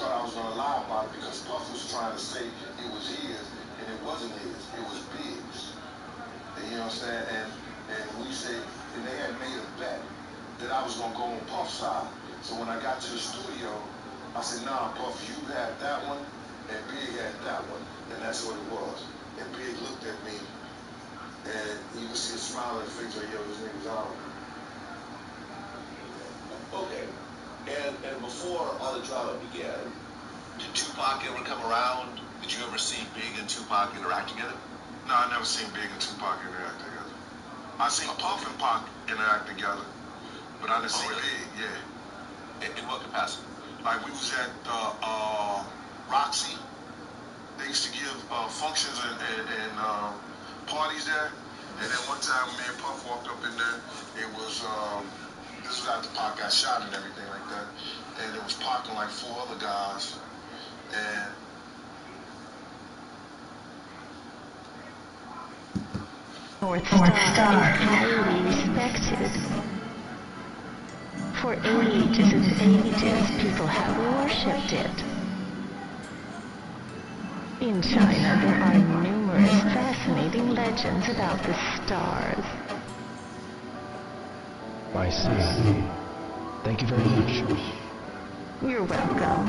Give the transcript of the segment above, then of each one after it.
thought I was gonna lie about it because Puff was trying to say it was his, and it wasn't his. It was Big's. And you know what I'm saying? And we said, and they had made a bet that I was gonna go on Puff's side. So when I got to the studio, I said, nah, Puff, you had that one, and Big had that one, and that's what it was. And Big looked at me, and you could see a smile on his face, like, yo, this nigga's out. Okay. And before all the drama began, did Tupac ever come around? Did you ever see Big and Tupac interact together? No, I never seen Big and Tupac interact together. I seen Puff and Pac interact together, but I didn't see really? Big, yeah. In what capacity? Like, we was at Roxy. They used to give functions and parties there. And then one time, me and Puff walked up in there. It was, this was after Pac got shot and everything like that. And it was Pac and like 4 other guys. And North Star is highly respected. For ages and ages, people have worshipped it. In China, there are numerous fascinating legends about the stars. I see. Thank you very much. You're welcome.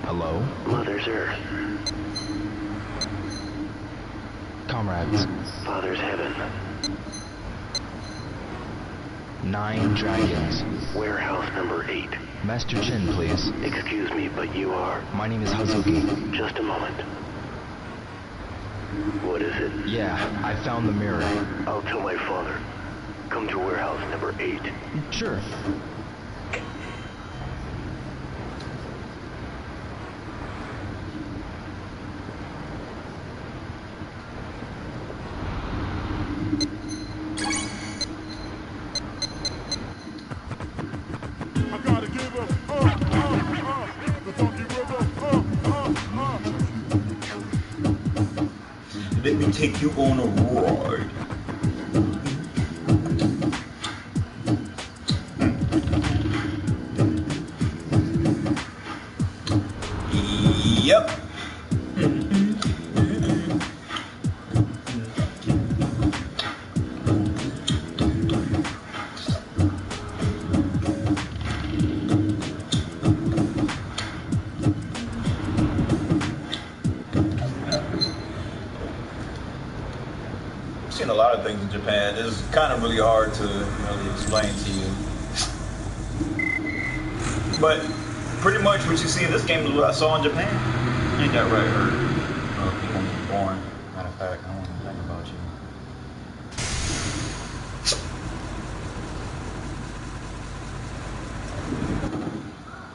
Hello? Mother's Earth. Comrades. Father's Heaven. 9 dragons. Warehouse number 8. Master Chin, please. Excuse me, but you are... My name is Hazuki. Just a moment. What is it? Yeah, I found the mirror. I'll tell my father. Come to warehouse number 8. Sure. Let me take you on a ride. Yep. Seen a lot of things in Japan. It's kind of really hard to really explain to you. But pretty much what you see in this game is what I saw in Japan. Ain't that right, Hurt? Oh, people are born. Matter of fact, I don't want to think about you.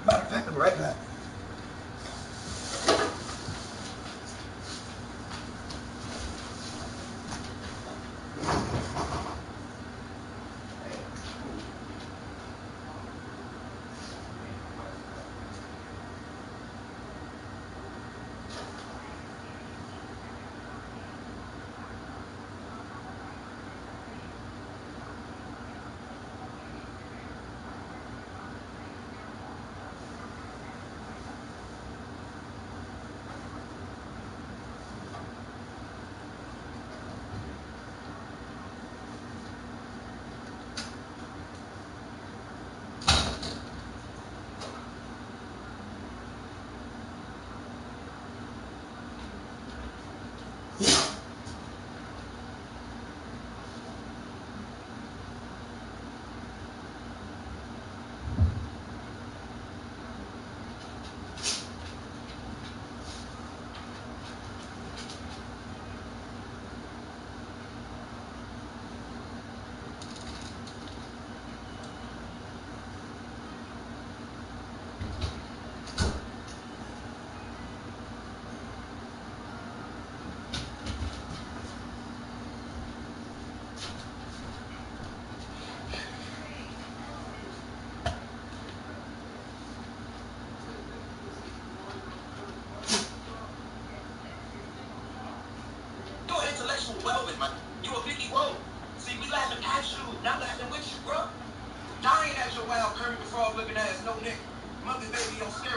Matter of fact, I'll be right back.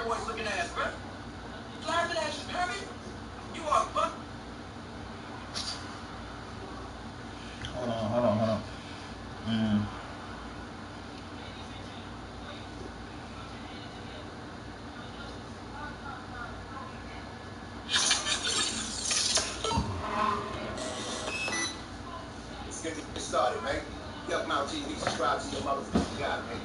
voice looking ass, bro. Laughing at you, Kirby? You are fuck. Hold on. Let's get this started, man. Yup, Mount TV, subscribe to your motherfucking guy, man.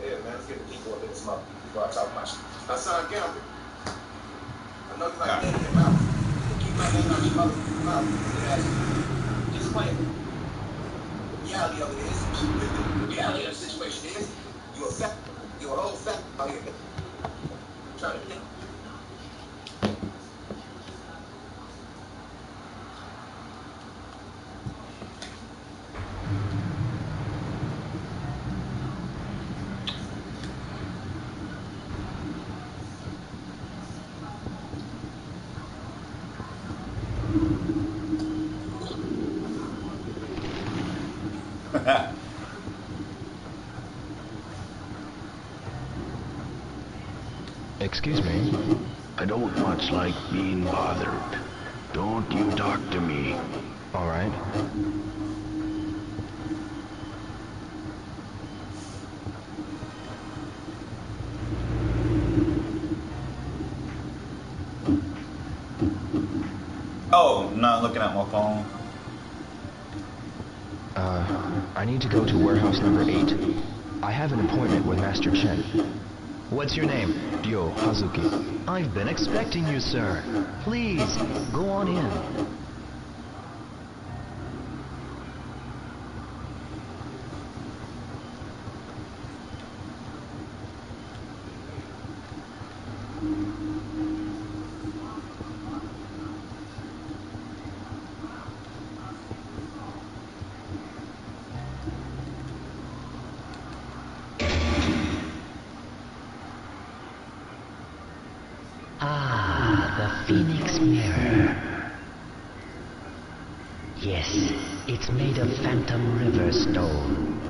Yeah, man, let's get the people up in this mother before I talk my shit. My son Gambit. I know you like that in your mouth. Keep my name out your motherfucking mouth. Disclaimer. The reality of it is, the reality of the situation is, you're a fat, you're a whole fat out here. Trying to think. Excuse me. I don't much like being bothered. Don't you talk to me. All right. Oh, not looking at my phone. I need to go to warehouse number 8. I have an appointment with Master Chen. What's your name? Ryo Hazuki. I've been expecting you, sir. Please, go on in. The Phoenix Mirror. Yes, it's made of Phantom River stone.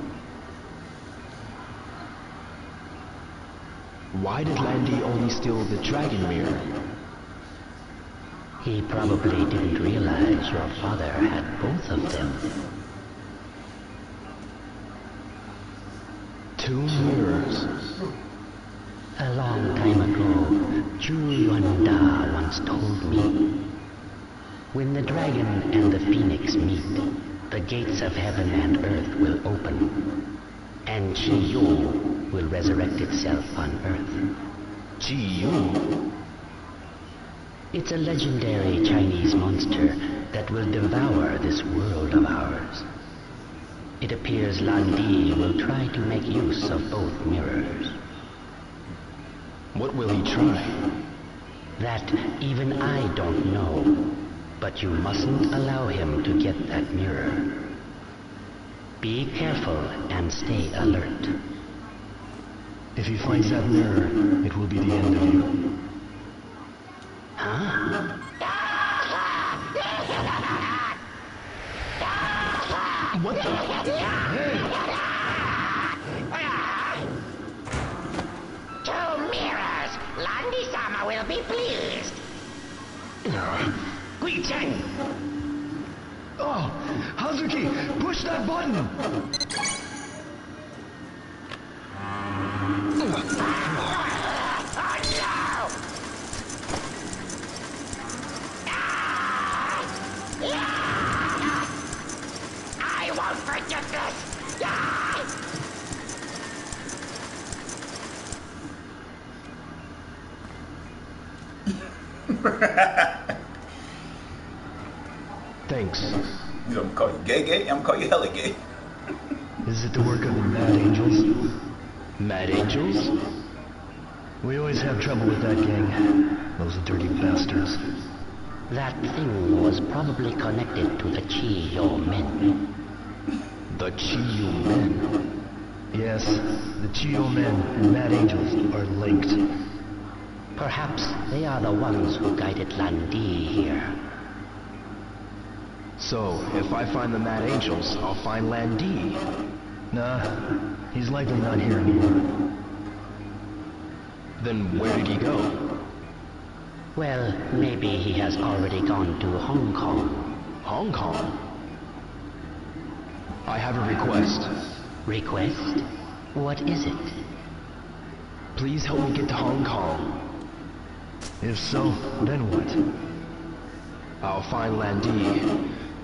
Why did Landy only steal the dragon mirror? He probably didn't realize your father had both of them. 2 mirrors. A long time ago, Chu Yuanda once told me, when the dragon and the phoenix meet, the gates of heaven and earth will open, and Chi Yu will resurrect itself on earth. Chi Yu? It's a legendary Chinese monster that will devour this world of ours. It appears Landy will try to make use of both mirrors. What will he try? That even I don't know, but you mustn't allow him to get that mirror. Be careful and stay alert. If he finds that mirror, it will be the end of you. Huh? What the? Hey! 2 mirrors! Landy-sama will be pleased! Gui Cheng! Oh! Hazuki! Push that button! I won't forget this! Thanks. I'm gonna call you gay? I'm gonna call you hella gay. Is it the work of the Mad Angels? Mad Angels? We always have trouble with that gang. Those dirty bastards. That thing was probably connected to the Chi Yo men. The Chi Yo men? Yes, the Chi Yo men and Mad Angels are linked. Perhaps they are the ones who guided Landy here. So, if I find the Mad Angels, I'll find Landy. Nah, he's likely not here anymore. Then where did he go? Well, maybe he has already gone to Hong Kong. Hong Kong? I have a request. Request? What is it? Please help me get to Hong Kong. If so, then what? I'll find Landy,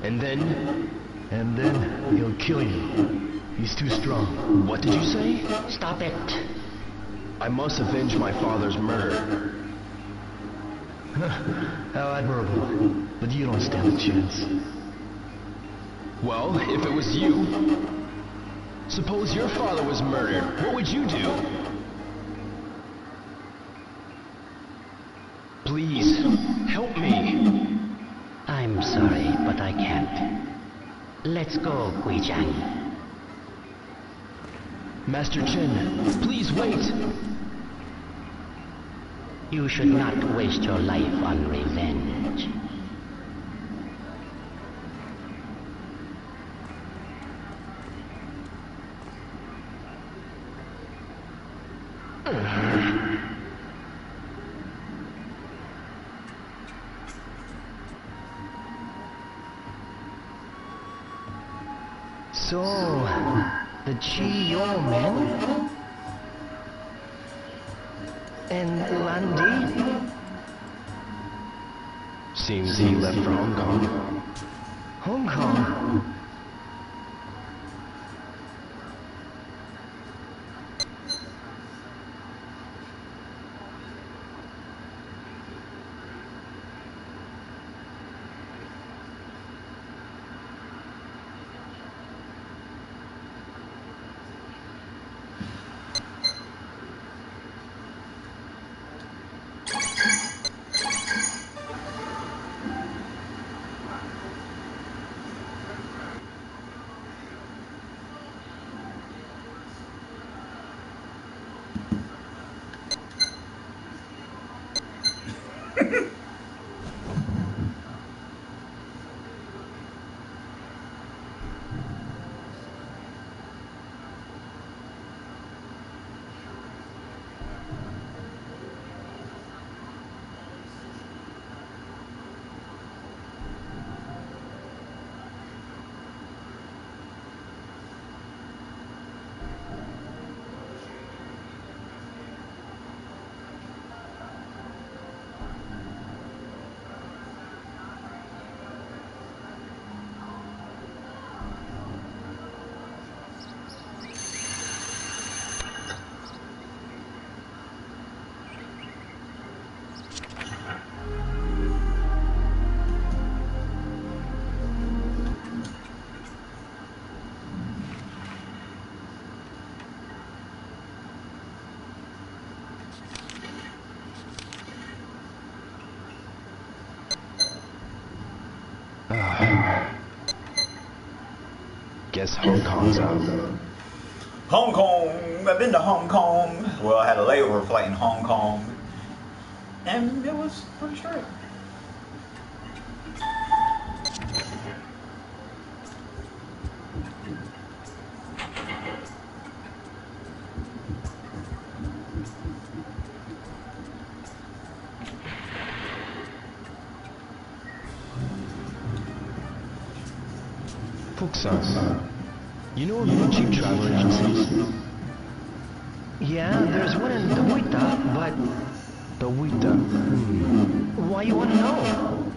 and then... And then he'll kill you. He's too strong. What did you say? Stop it. I must avenge my father's murder. How admirable. But you don't stand a chance. Well, if it was you, suppose your father was murdered, what would you do? Please, help me. I'm sorry, but I can't. Let's go, Guizhang. Master Chen, please wait. You should not waste your life on revenge. So, the Chi-Yo men? And Landy? Seems he left for Hong Kong. Hong Kong? Guess Hong Kong's out. Hong Kong! I've been to Hong Kong! Well, I had a layover flight in Hong Kong. And it was pretty straight. Fuxan, you know of any cheap travel agencies? Yeah, there's one in Dawita, but... Dawita? Why you want to know?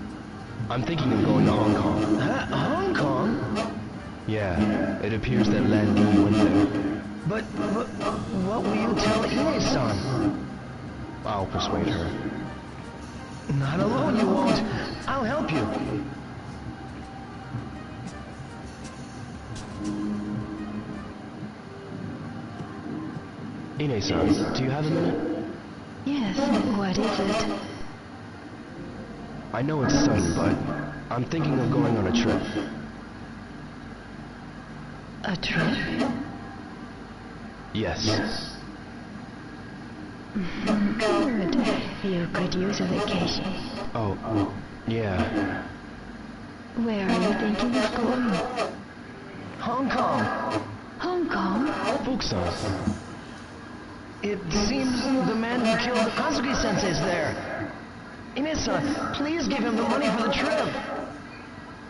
I'm thinking of going to Hong Kong. Hong Kong? Yeah, it appears that Landy went there. But what will you tell Ine-san? I'll persuade her. Not alone, you won't. I'll help you. Ine-san, do you have a minute? Yes, what is it? I know it's sudden, but I'm thinking of going on a trip. A trip? Yes. Good. You could use a vacation. Oh, yeah. Where are you thinking of going? Hong Kong. Hong Kong? Fuxan. It seems the man who killed Hazuki-sensei's there. Ine-san, please give him the money for the trip.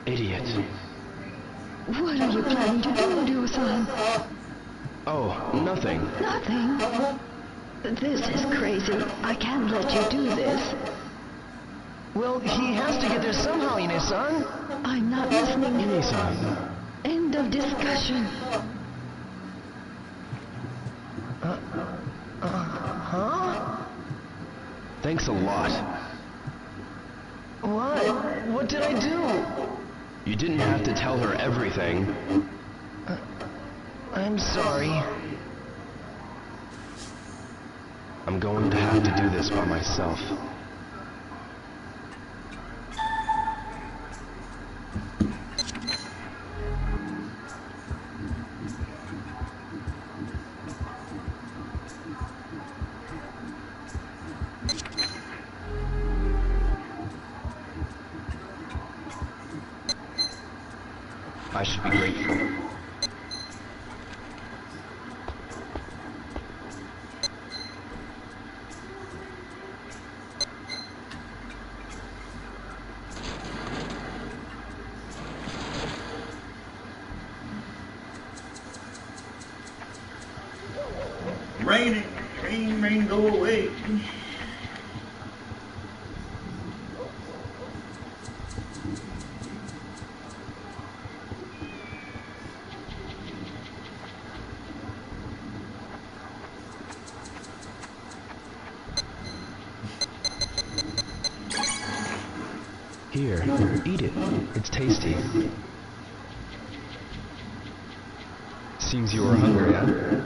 Idiot. What are you planning to do, Ryu-san? Oh, nothing. Nothing? This is crazy. I can't let you do this. Well, he has to get there somehow, Ine-san. I'm not listening. Ine-san. End of discussion. Huh? Thanks a lot. What? What did I do? You didn't have to tell her everything. I'm sorry. I'm going to have to do this by myself. I should be grateful. Rain, rain, go away. Here, eat it. It's tasty. Seems you were hungry, huh?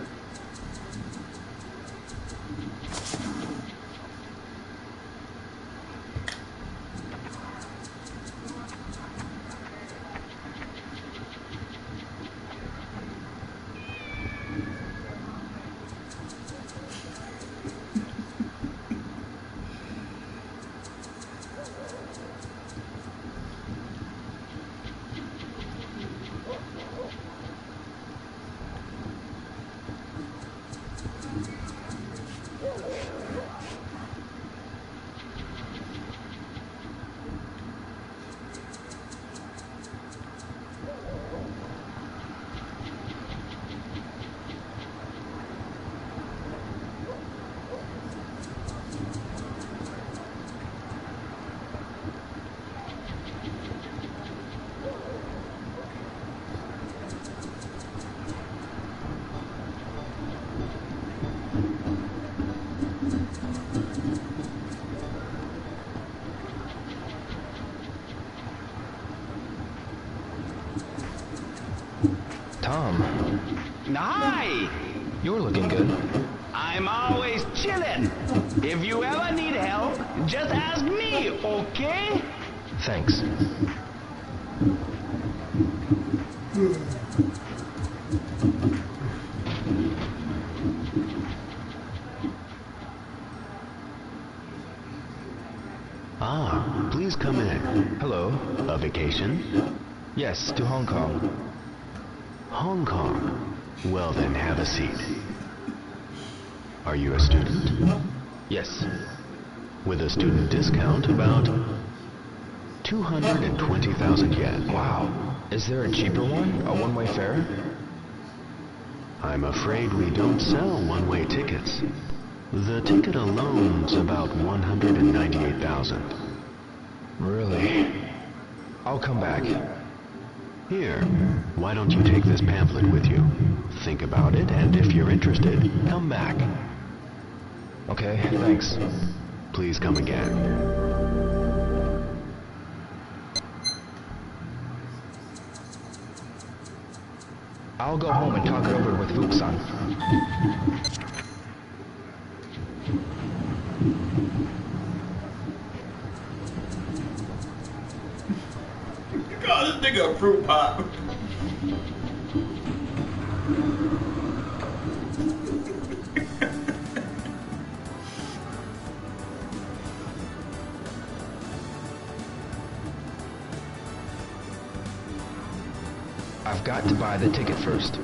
Tom, Hi! you're looking good. I'm always chillin'. If you ever need help, just ask me, okay? Thanks. Ah, please come in. Hello. A vacation? Yes, to Hong Kong. Hong Kong. Well then, have a seat. Are you a student? Yes. With a student discount, about 220,000 yen. Wow. Is there a cheaper one? A one-way fare? I'm afraid we don't sell one-way tickets. The ticket alone's about 198,000. Really? I'll come back. Here, why don't you take this pamphlet with you? Think about it, and if you're interested, come back. Okay, thanks. Please come again. I'll go home and talk it over with Fukusan. God, this nigga a fruit pop. I've got to buy the ticket first.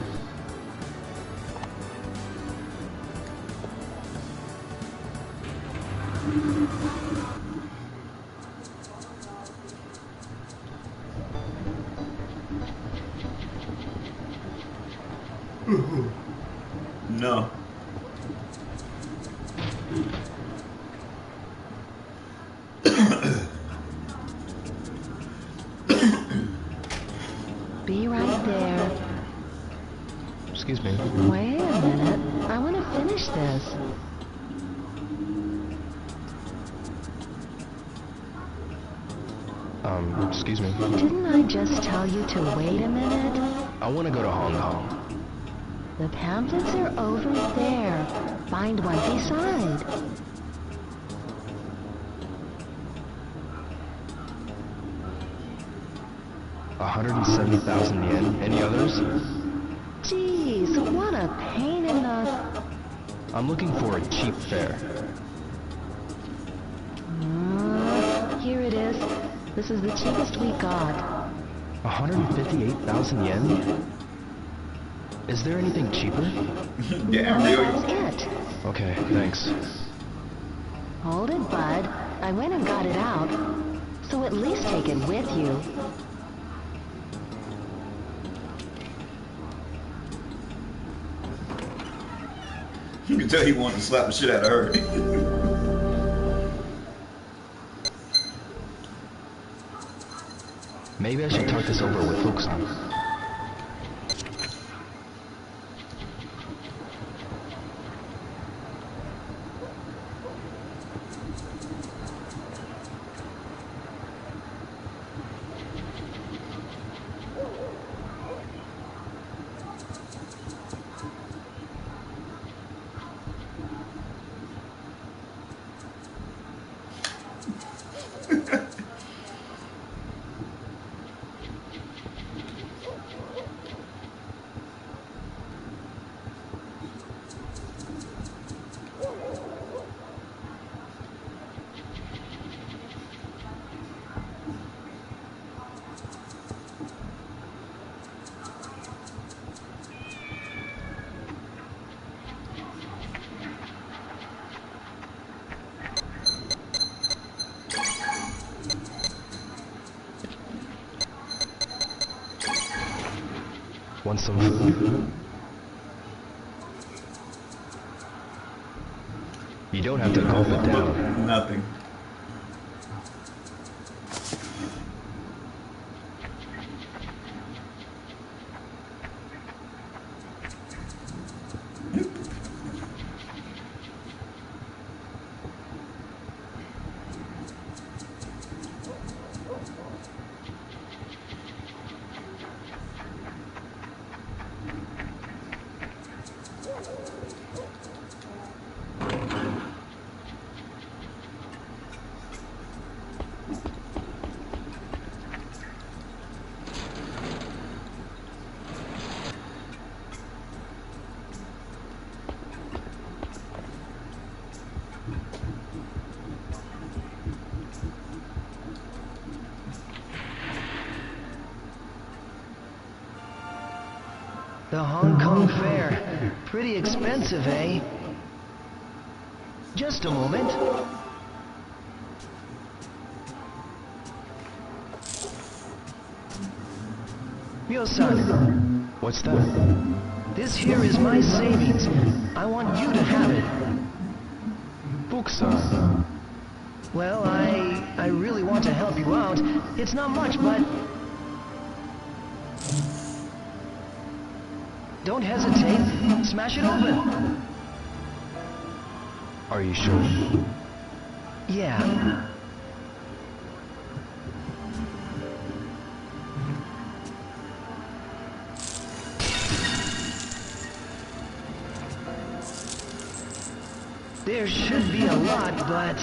No. Be right there. Excuse me. Wait a minute. I want to finish this. Excuse me. Didn't I just tell you to wait a minute? I want to go to Hong Kong. The pamphlets are over there. Find one beside. $170,000 yen. Any others? Geez, what a pain in the... I'm looking for a cheap fare. Here it is. This is the cheapest we got. 158,000 yen? Is there anything cheaper? Damn, really? That's it. Okay, thanks. Hold it, bud. I went and got it out. So at least take it with you. You can tell he wanted to slap the shit out of her. Maybe I should talk this over with Fukusan. Want some food? You don't have to gulp it down. Nothing. The Hong Kong fare. Pretty expensive, eh? Just a moment. Ryo-san. What's that? This here is my savings. I want you to have it. Fukusan. Well, I really want to help you out. It's not much, but... Don't hesitate. Smash it open. Are you sure? Yeah. There should be a lot, but...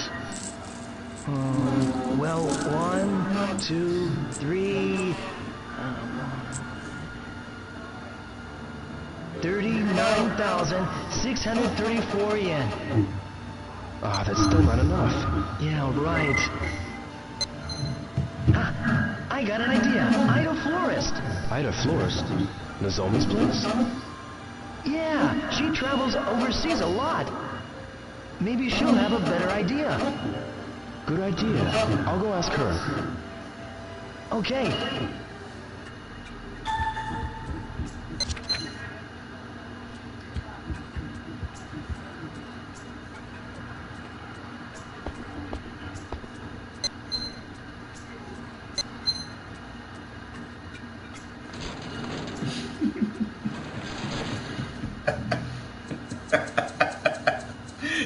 well, 1, 2, 3... 39,634 yen. Ah, that's still not enough. Yeah, right. Ha! I got an idea. Ida Florist. Ida Florist? Nozomi's place? Yeah, she travels overseas a lot. Maybe she'll have a better idea. Good idea. I'll go ask her. Okay.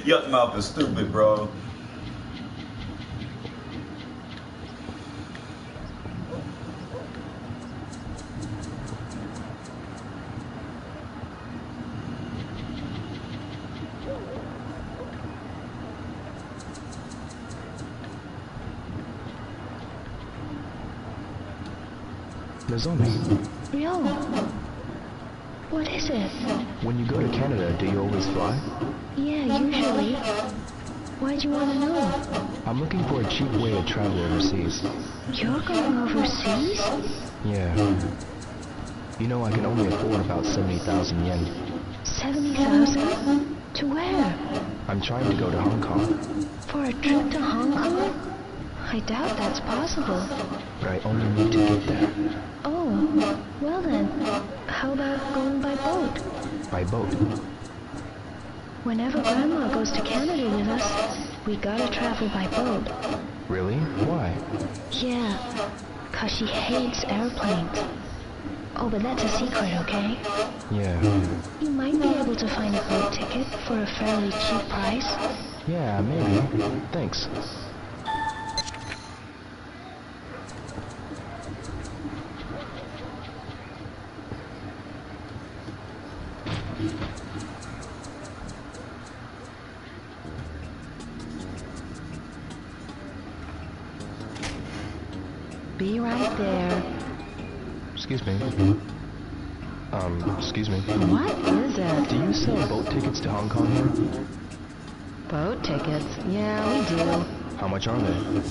Yuck mouth is stupid, bro. Nozomi, Yo, what is it? when you go to Canada, do you always fly? Yeah, usually. Why'd you want to know? I'm looking for a cheap way to travel overseas. You're going overseas? Yeah. You know, I can only afford about 70,000 yen. 70,000? To where? I'm trying to go to Hong Kong, For a trip to Hong Kong? I doubt that's possible. but I only need to get there. Oh, well then, how about going by boat? By boat. Whenever Grandma goes to Canada with us, we gotta travel by boat. Really? Why? Yeah, 'cause she hates airplanes. Oh, but that's a secret, okay? Yeah. You might be able to find a boat ticket for a fairly cheap price. Yeah, maybe. Thanks. Be right there. Excuse me. Excuse me. What is it? Do you sell boat tickets to Hong Kong here? Boat tickets? Yeah, we do. How much are they?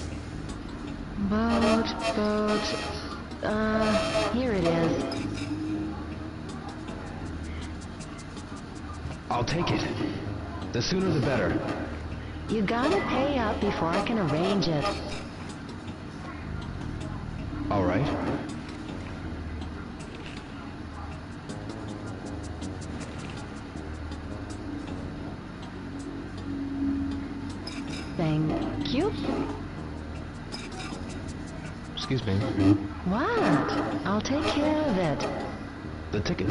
Boat. Here it is. I'll take it. The sooner the better. You gotta pay up before I can arrange it. All right. Thank you. Excuse me. What? I'll take care of it. The ticket.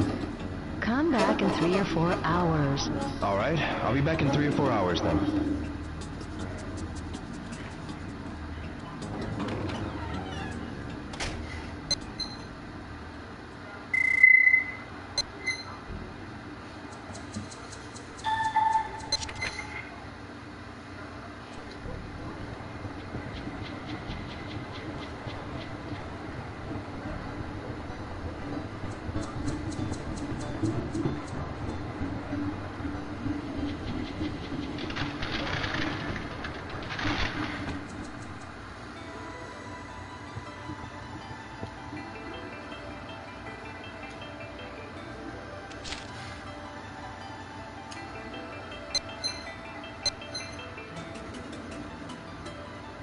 Come back in 3 or 4 hours. All right. I'll be back in 3 or 4 hours then.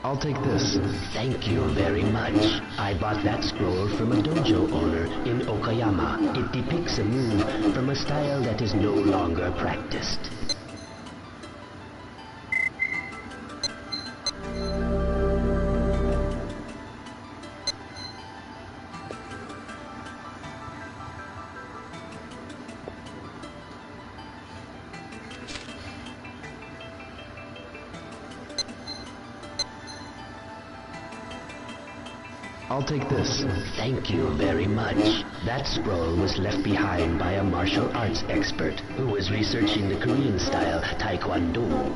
I'll take this. Thank you very much. I bought that scroll from a dojo owner in Okayama. It depicts a move from a style that is no longer practiced. I'll take this. Thank you very much. That scroll was left behind by a martial arts expert who was researching the Korean style Taekwondo.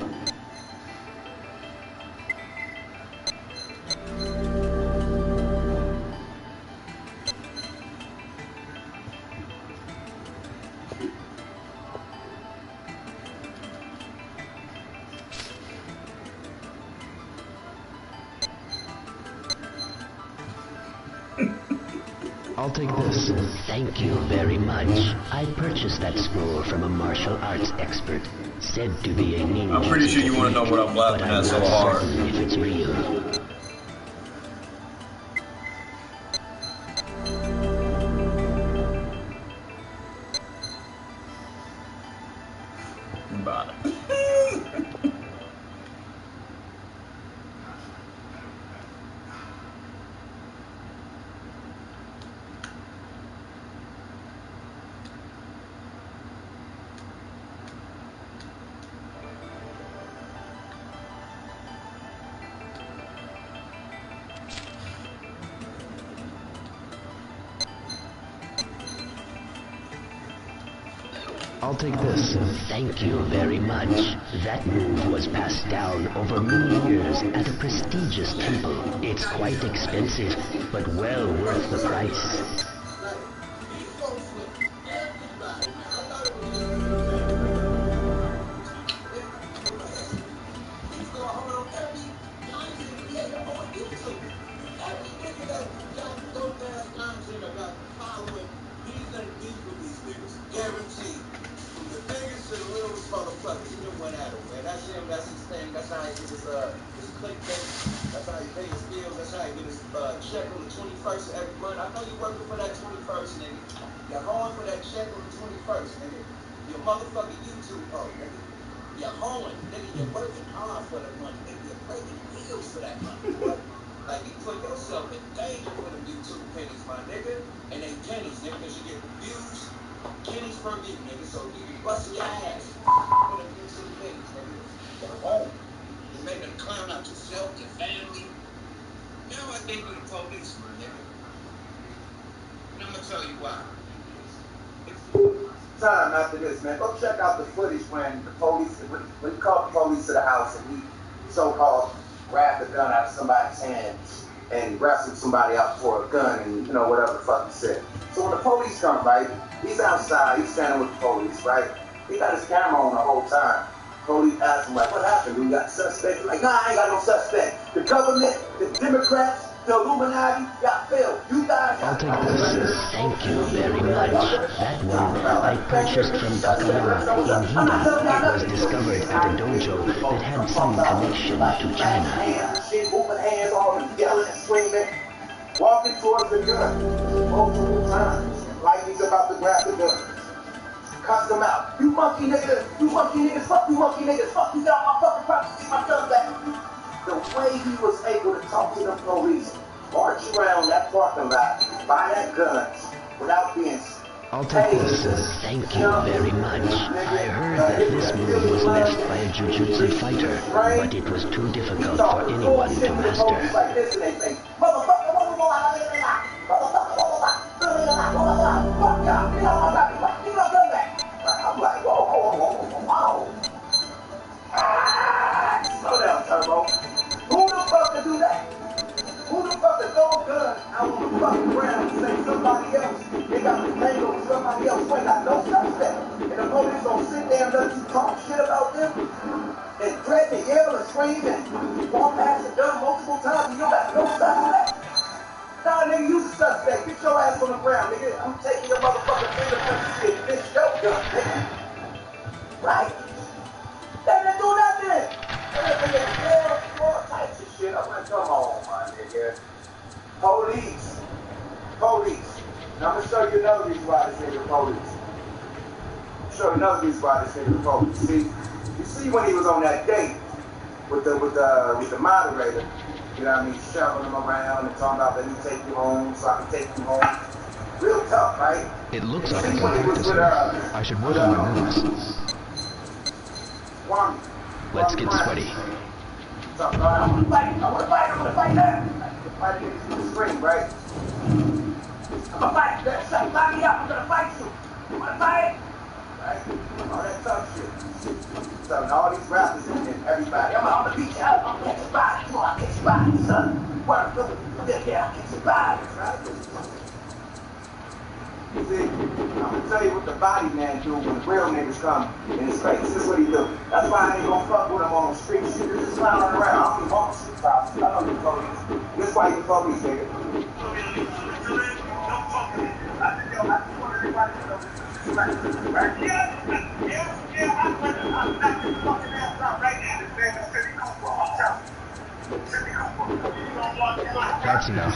I'll take this. Thank you very much. I purchased that scroll from a martial arts expert. said to be a ninja. I'm pretty sure you want to know what I'm laughing at so hard. If it's real. Bye. I'll take this. Thank you very much. That move was passed down over many years at a prestigious temple. It's quite expensive, but well worth the price. Check on the 21st of every month. I know you working for that 21st, nigga. You're hoeing for that check on the 21st, nigga. You're motherfucking YouTube pro, nigga. You're hoeing, nigga. You're working hard for the money, nigga. You're breaking deals for that money, boy. Like, you put yourself in danger for them YouTube pennies, my nigga. And they pennies, nigga, because you get views, pennies per view, nigga. So you be busting your ass for them YouTube pennies, nigga. You're hoeing. You make them clown out yourself, your family. Now I think of the police, my nigga. And I'm gonna tell you why. Time after this, man. Go check out the footage when the police, when he called the police to the house and he so-called grabbed the gun out of somebody's hand and wrestled somebody out for a gun and, you know, whatever the fuck he said. So when the police come, right, he's outside, he's standing with the police, right? He got his camera on the whole time. Police asked him, like, what happened? Do you got suspects? Like, nah, I ain't got no suspect. The government, the Democrats, the Illuminati, got failed. You guys... I'll take this. Thank you very much. That one I purchased from Takayama in Hida. It was discovered at a dojo that had some connection to China. Shit, moving hands on and yelling and screaming. Walking towards the gun multiple times. Like he's about to grab the gun. Cuss them out. You monkey niggas, fuck you monkey niggas, fuck you, got my fucking property, my gun back. The way he was able to talk to the police, march around that parking lot, buy that gun, without being... I'll take this. Thank you very much. I heard that this move was left by a jujutsu fighter, but it was too difficult for anyone to master. I'm like, whoa. Slow down, Turbo. Who the fuck to do that? Who the fuck to throw a gun out on the fucking ground and say somebody else? They got the tango with somebody else. We ain't got no suspect. And the police gonna sit there and let you talk shit about them? And threaten and yell and scream and walk past the gun multiple times and you got no suspect? Nah, nigga, you the suspect. Get your ass on the ground, nigga. I'm taking your motherfucking fingerprint shit. This your gun, nigga. Right? They didn't do nothing. They did all types of shit. I'm like, come on, my nigga. Police. Now, I'm going to show you another reason why this nigga police. Show you another reason why this nigga police. See, you see when he was on that date with the moderator, you know what I mean, shoving him around and talking about, let me take you home so I can take you home. Real tough, right? It looks like I can practice here. I should work on my moves. Let's get sweaty. I want to fight that. Fight against the screen, right? I'm gonna fight. Line me up, I'm gonna fight you. You wanna fight? Right? All that tough shit. So, and all these rappers and everybody, I'm gonna beat you up, I'm gonna catch your body. You know, I'll catch your body, son. What? Yeah, I'll catch your body, right? You see, I'm gonna tell you what the body man do when the real niggas come in his face. This is what he do. That's why I ain't gonna fuck with him on the street shit. This is clowning around. I don't even want the street cops. I know the police. This is why you the police, nigga. Don't fuck with me. I just wanna That's enough.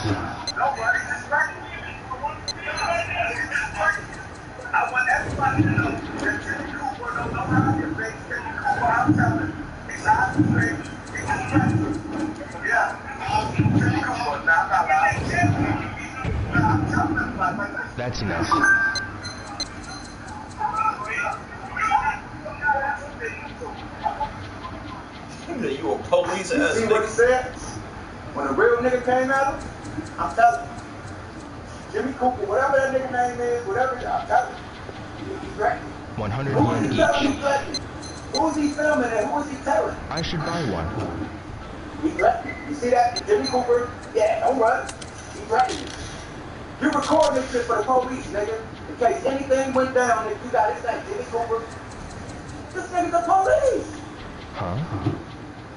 I want everybody to know that Jimmy Cooper don't know how to get baked. Jimmy Cooper, I'm telling you, he's out of shape. He's distracted. Yeah. Jimmy Cooper, now I'm not lying. I'm telling everybody. That's enough. You a police ass See what he nigga. said? When a real nigga came at him, I'm telling you. Jimmy Cooper, whatever that nigga name is, whatever, I'm telling you. He's great. 100 Who yen is he each. filming? He's threatening. Who is he filming and who is he telling? I should buy one. He's threatening. You see that? Jimmy Cooper? Yeah, don't run. He's threatening. You record this shit for the police, nigga. In case anything went down and you got his name, Jimmy Cooper. This nigga's the police. Huh?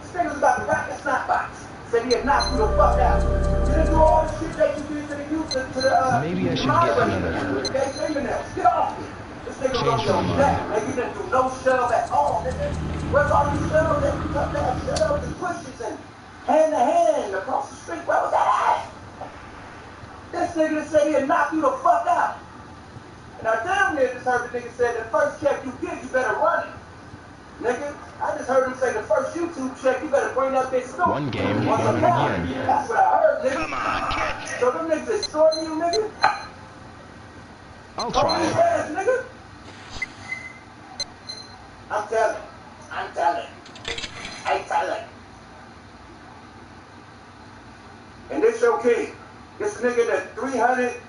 This nigga's about to rack a snap box. Said he'd knock you the fuck out. You didn't do all the shit that you did to the youth, to the, Maybe I should get another. Okay, fingernails. Get off me. This nigga Change was on my your mind. neck. Nigga, you didn't do no shove at all, nigga. Where's all these shells that you cut down? Shells and pushes and hand to hand across the street? Where was that at? This nigga said he'd knock you the fuck out. And I damn near just heard the nigga say the first check you get, you better run it. Nigga, I just heard him say the first YouTube check, you better bring that bitch through. One game, Once a 100 month. yen. That's what I heard, nigga. Come on, catch it. So them niggas extorting you, nigga? I'll try it. Ass, nigga. I'm telling. I'm telling. I'm telling. And this your kid. This nigga that 300,000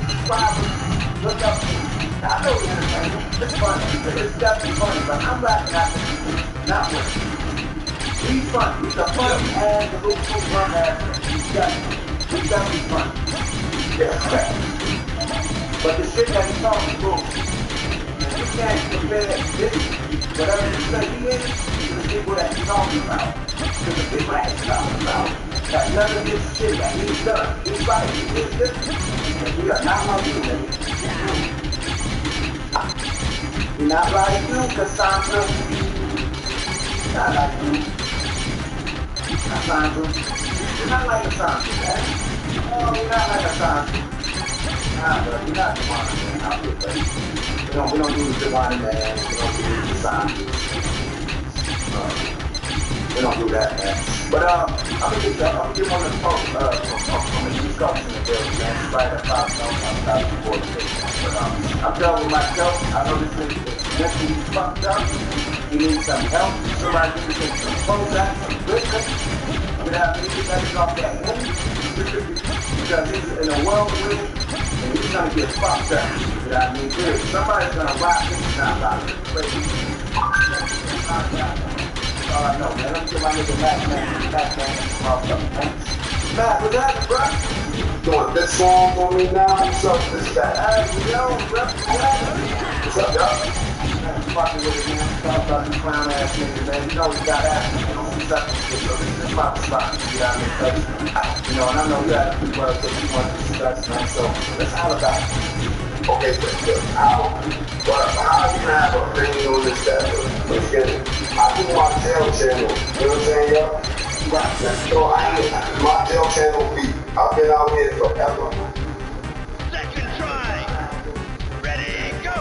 subscribers look up to me. Now, I know the entertainment. It's funny. It's definitely funny, but I'm laughing at him. Not with him. He's funny. He's a funny ass, the little cool run ass. He's definitely funny. Yeah. But the shit that he's talking is bullshit. And you can't compare this, whatever you say he is, to the people that he's talking about. To the people that he's talking about. That none of this shit that he's done. He's right. He did this. And we are not like you, nigga. We're not like you, Cassandra. Not like you. Cassandra. We're not like Cassandra, man. Oh, we're not like Cassandra. Nah, bro, we're not Cassandra, man. I'll get ready. We don't do the Divine Man. We don't do the Cassandra. We don't do that, man. But I'm gonna get one of the folks from the East Coast in the building, man. Right at 5 before the But I'm done with myself. I know this nigga is mentally fucked up. He needs some help. Somebody needs to get some clothes out, some business. Without me, that is off that money. Because he's in a whirlwind and he's gonna get fucked up. Without me, somebody's gonna rock this stuff out of it. Crazy. All I know, man. Let me get my nigga Matt, man. Matt, what's happening, bro? Doing this song for me now. What's up? This is that. Hey, yo, bro. What's up, y'all? Man, fucking with it, man. Talk about these clown ass niggas, man. You know we got ass. You know, what's up? So this is my spot. You know what I mean? You know, and I know you had a few words that you want to discuss, man. So let's have about it. Okay, how you can have a opinion on this stuff? Let's get it. I do my tail channel. You know what I'm saying, yo? Right. So my tail channel beat. I've been out here forever. Second try. Ready, go.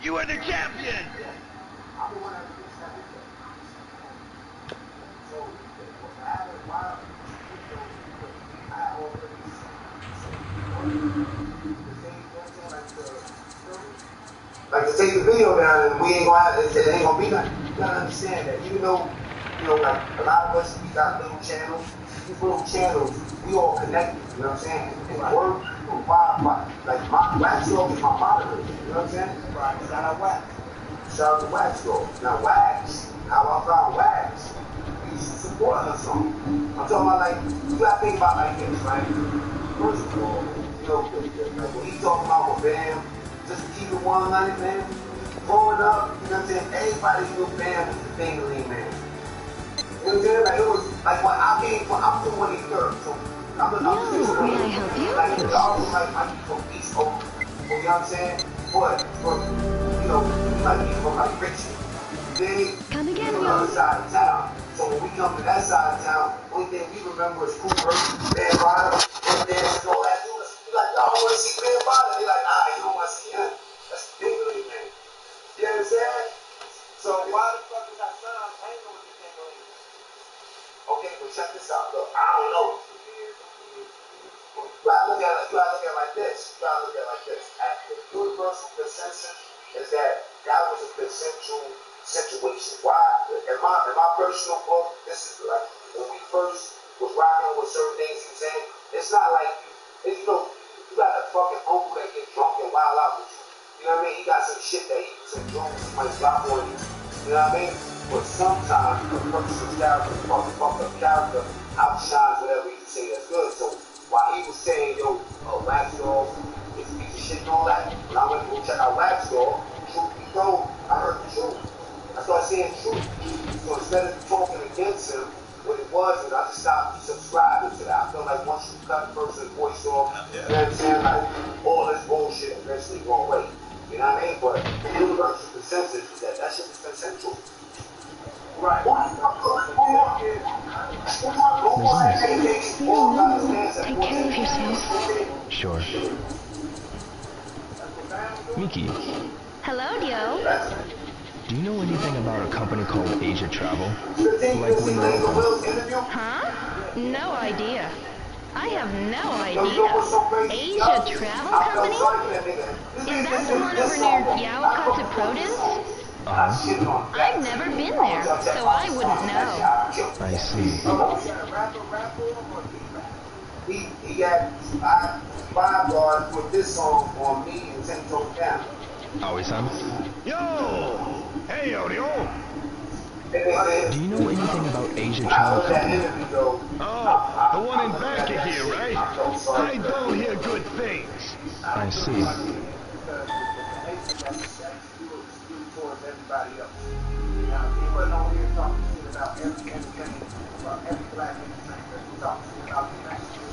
You are the champion! I'm the one that released that video. So, what happened, why I already like to take the video down and we ain't gonna have, it ain't gonna be nothing. You gotta understand that. Even though, like a lot of us, we got little channels. These little channels, we all connected. You know what I'm saying? And work, like my Wax Dog is my moderator. You know what I'm saying? Right. Shout out Wax. Shout out to Wax Dog. Now Wax, how I found Wax, we used to support her song. I'm talking about like, you gotta think about like this, right? First of all, like when he talking about with Bam, just to keep it 100, man. Growing up, you know what I'm saying? Everybody knew Bam was the Fingerling man. You know what I'm saying? Like it was like when I came from, I'm from 23rd, so I'm may I help you? like I was like I be from East Oakland. You know what I'm saying? But like be from like Richmond. Then Come again, on the other side of town. So when we come to that side of town, only thing we remember is Cool versus Bam Rider, and dance and all that. We like, y'all want to see Bam Rider? They like, you don't want to see him. That's the Fingerling man. You understand? So why the fuck is our son hanging with the Fingerling? Okay, but check this out. Look, I don't know. You gotta look at it like this. You gotta look at it like this. At the universal consensus is that was a consensual situation. Why? In my personal book, this is like when we first was rocking with certain things he was saying, it's not like you got a fucking uncle that get drunk and wild out with you. You know what I mean? He got some shit that some drugs he might drop on you. You know what I mean? But sometimes a person's character, fucked up character, outshines whatever you say that's good. So while he was saying, Wax Dog is a piece of shit and all that, when I went to go check out Wax Dog, truth be told, I heard the truth. I started saying truth. So instead of talking against him, what it was is I just stopped subscribing to that. I feel like once you cut a person's voice off, you know what I'm saying? Like all this bullshit eventually go away. You know what I mean? But the universal consensus is that shit is consensual. Right. Take care of yourself. Sure. Miki, Hello, Dio. do you know anything about a company called Asia Travel? Like when you're open? Huh? No idea. I have no idea. Asia Travel Company? Is that the one over near Yawakatsu Province? I've never been there, so I wouldn't know. I see. He got 5 bars with this song on me and 10 toes down. Aoi-san? Yo! Hey, Odio! Do you know anything about Asia Travel Company? Oh, the one in back of here, right? I don't hear good things. I see. Everybody else. Now, people don't hear talking shit about every entertainment, about every black entertainer. He talks shit about the black shit.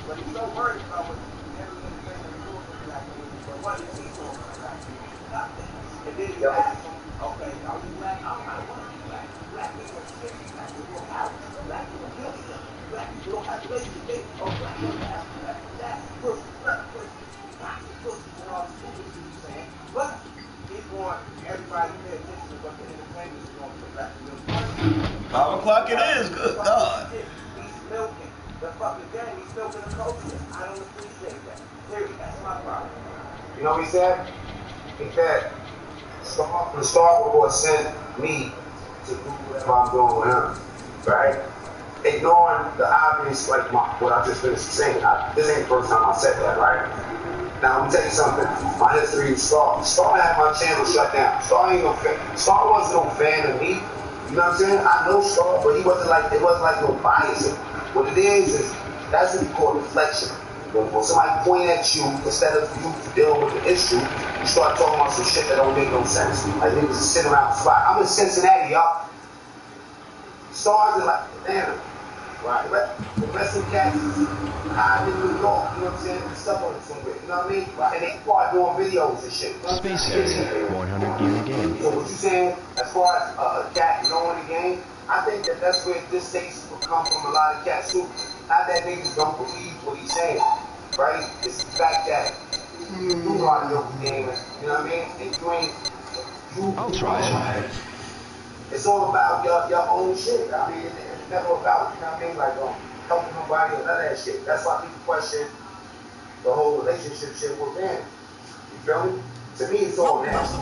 But he's so worried about what every entertainer is doing for black people. But what is he doing for black people? Nothing. And then you ask him, okay, are you black? I'm not one of you black. Black people are sick. Black people are out. Black people are guilty. Black people don't have to raise the date. Oh, black people have to have that. Pussy, pussy, pussy, and all this stupid shit he's saying. But he wants everybody to pay attention to what the entertainment is going to black people. 5 o'clock it is, good God. He's milking the fucking game. He's milking the culture. I don't appreciate that. Seriously, that's my problem. You know what he said? He said, the Star Report sent me to do whatever I'm doing with him, right? Ignoring the obvious, like what I just finished saying. This ain't the first time I said that, right? Now, I'm gonna tell you something. My history with Star. Star had my channel shut down. Star wasn't no fan of me. You know what I'm saying? I know Star, but it wasn't like no bias. What it is that's what we call deflection. When somebody point at you, instead of you dealing with the issue, you start talking about some shit that don't make no sense. Like niggas just sit around the spot. I'm in Cincinnati, y'all. Stars are like, damn. Right. The rest of the cats hide in New York, you know what I'm saying? Stuff on it somewhere, you know what I mean? Right. And they start doing videos and shit. Space Area, 100 year game. So what you saying, as far as a cat knowing the game, I think that's where distaste will come from a lot of cats too. Not that niggas don't believe what he's saying, right? It's the fact that you do know how to know the game, you know what I mean? And you ain't I'll try it. It's all about your own shit. I mean, it's never about, you know what I mean, like helping nobody or none of that shit. That's why people question the whole relationship shit with men. You feel me? To me, it's all nasty.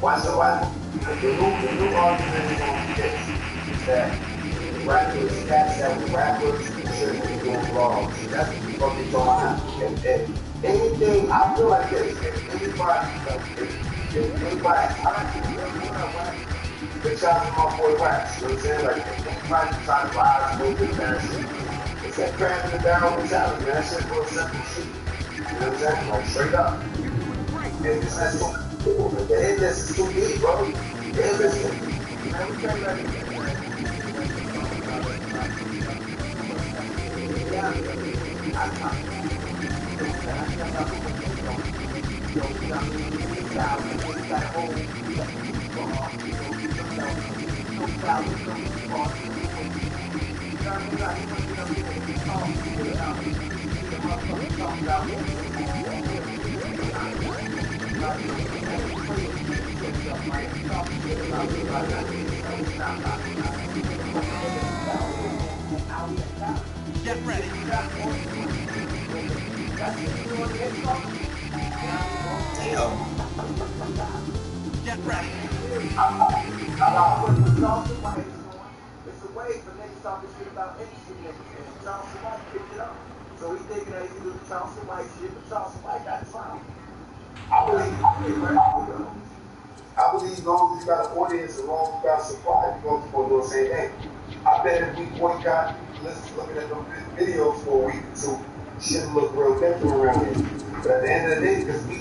Why? The new argument is on this, that rappers, cats that were rappers, shouldn't be doing vlogs. That's what they're talking about. If anything, I feel like this, if anybody, the shout to my boy Wax, you know what I'm saying? Like, if anybody try to rise a little bit of that shit, it's that crab in the barrel mentality, man. That shit's real simple shit. You know what I'm saying? Like, straight up. And it's not so cool, but the illness is too deep, bro. The illness is too deep. Man, we can't let it get Get ready. Damn. Get ready. It's a way for niggas talking shit about industry niggas, and Charleston White picked it up. So he's thinking that he can do the Charleston White shit, but Charleston White got found. I believe as long as you got an audience, as long as you got supply, you're going to keep on doing the same thing. I bet if we boycott, looking at them videos for a week or two, shit look real different around here. But at the end of the day, because we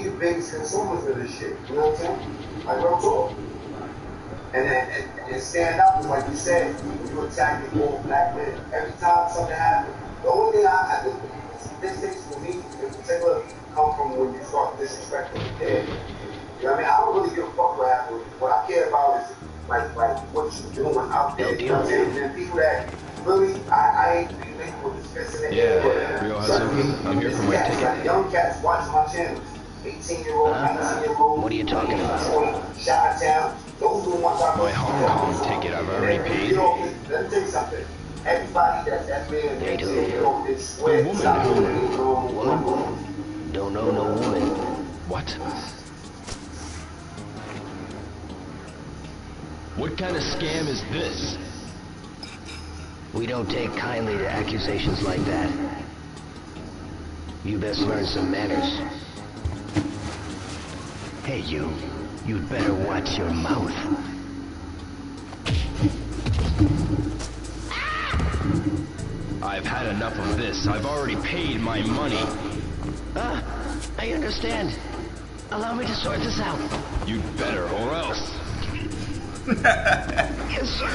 the biggest consumers of this shit. You know what I'm saying? Like real talk. And stand up, like you said, you attack the old black men. Every time something happens, the only thing I the statistics for me in particular come from when you start disrespecting the dead. You know what I mean? I don't really give a fuck what happened. What I care about is like what you're doing out there. You know what I'm saying? And people that really, I ain't really with dismissing it. Yeah, Rio Hazuki, I'm here for my ticket. Like young cats watching my channels. 18-year-old, 19-year-old. What are you talking about? Chi-Town. Those are the ones I'm My Hong Kong ticket I've already paid. Let me tell you something. Everybody that's been The woman who... Woman? Don't know no woman. What? What kind of scam is this? We don't take kindly to accusations like that. You best learn some manners. Hey, you'd better watch your mouth. I've had enough of this. I've already paid my money. I understand. Allow me to sort this out. You'd better, or else. Yes, sir.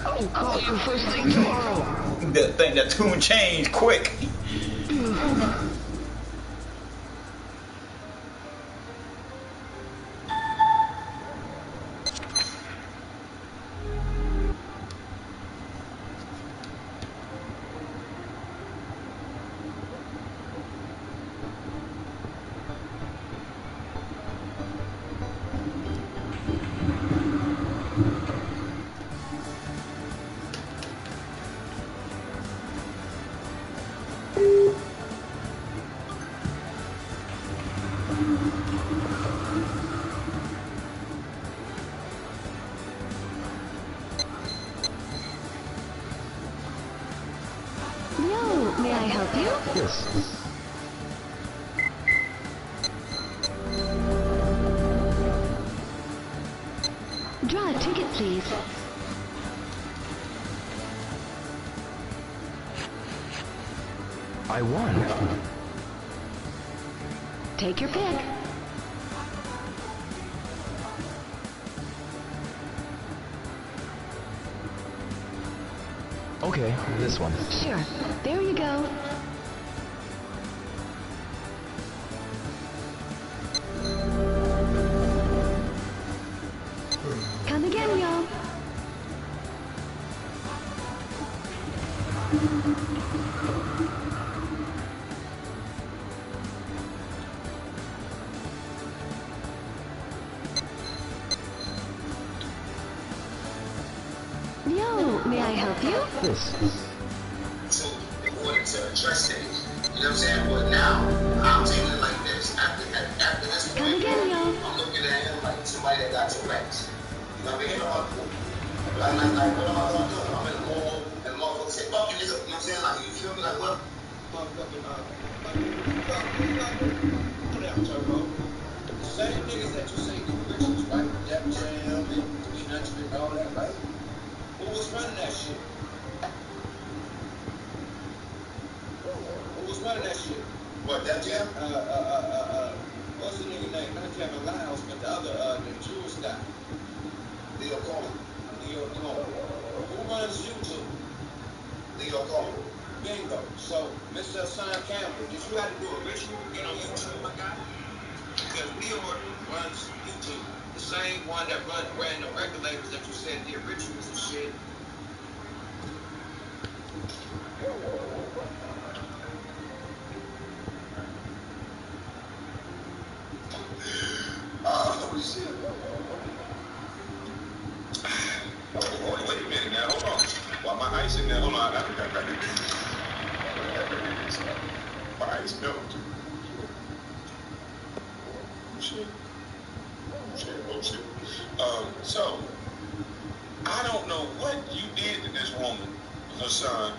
I'll call you first thing tomorrow. That tune changed quick. May I help you? Yes. Draw a ticket, please. I won. Take your pick. Okay, this one. Sure. There you go. Come again, y'all. Yo, may I help you? This. So, in order to address it, you know what I'm saying? But now, I'm taking it like this. After this Come point, again, y'all. I'm looking at him like somebody that got Tourette's. You know what I mean? Like, what am I gonna do? I'm in the mall, and the motherfucker say, fuck you, nigga. You know what I'm saying? Like, you feel me? Like, what? Motherfucking, put it out, Turbo. The same niggas that you say do Christians, right? Def Jam and Country and all that, right? Who was running that shit? Who was running that shit? What, Def Jam? What's the nigga name? Not Kevin Lyles, but the other, the Jewish guy. Leo Cohen. Who runs YouTube? Leo Cohen. Bingo. So, Mr. Hassan Campbell, did you have to do a ritual to get on YouTube, my guy? Because Leo runs YouTube. The same one that ran the record labels that you said did rituals and shit. Oh, shit. Oh, wait a minute now, hold on. While my ice in there, hold on, I got my ice milk. Oh, shit. So, I don't know what you did to this woman, Hassan.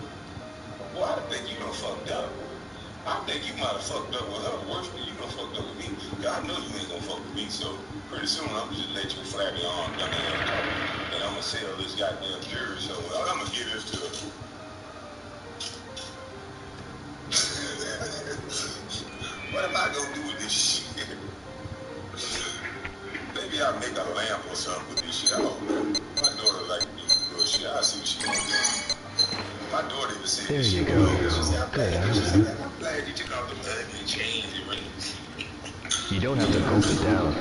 Well, I think you done fucked up. I think you might have fucked up with her worse than you done fucked up with me. I know you ain't gonna fuck with me, so pretty soon I'm gonna just let you flap your arm down there and I'm gonna sell this goddamn jury. So I'm gonna give this to her. What am I gonna do with this shit? Maybe I'll make a lamp or something with this shit. I don't know. My daughter like to do shit. I'll see what she wants to do. My daughter even said There you go. Good. I'm glad you took off the mud and changed it, right? You don't have to gulp it down.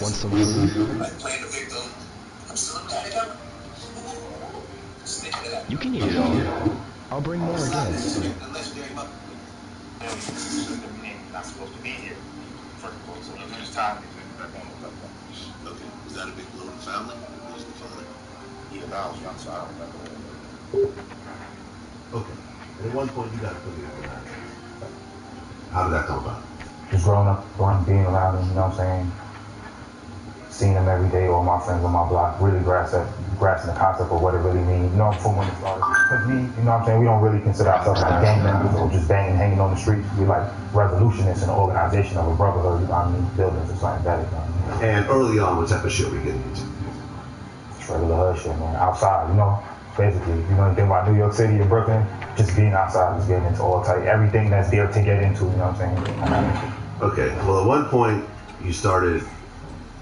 Want some food? Like playing the victim. I'm still looking at it. You can eat it all. I'll bring more again. Not supposed to be here. First of all, so there's time to back on the level. Okay, is that a big blow to the family? Who's the father? Either I was young, so I don't remember. Okay. And at one point, you got to put it in that. How did that come about? Just growing up, being around him, you know what I'm saying? Seeing him every day, all my friends on my block, really grasping the concept of what it really means, you know, from when it started. Because me, you know what I'm saying, we don't really consider ourselves like gang members or just banging, hanging on the streets. We're like revolutionists in the organization of a brotherhood, you know what I mean, buildings or something better. You know what I mean? And early on, what type of shit were you getting into? Just regular hood shit, man. Outside, you know, basically. You know anything about New York City and Brooklyn? Just being outside, just getting into all type, everything that's there to get into, you know what I'm saying? Okay, well, at one point, you started,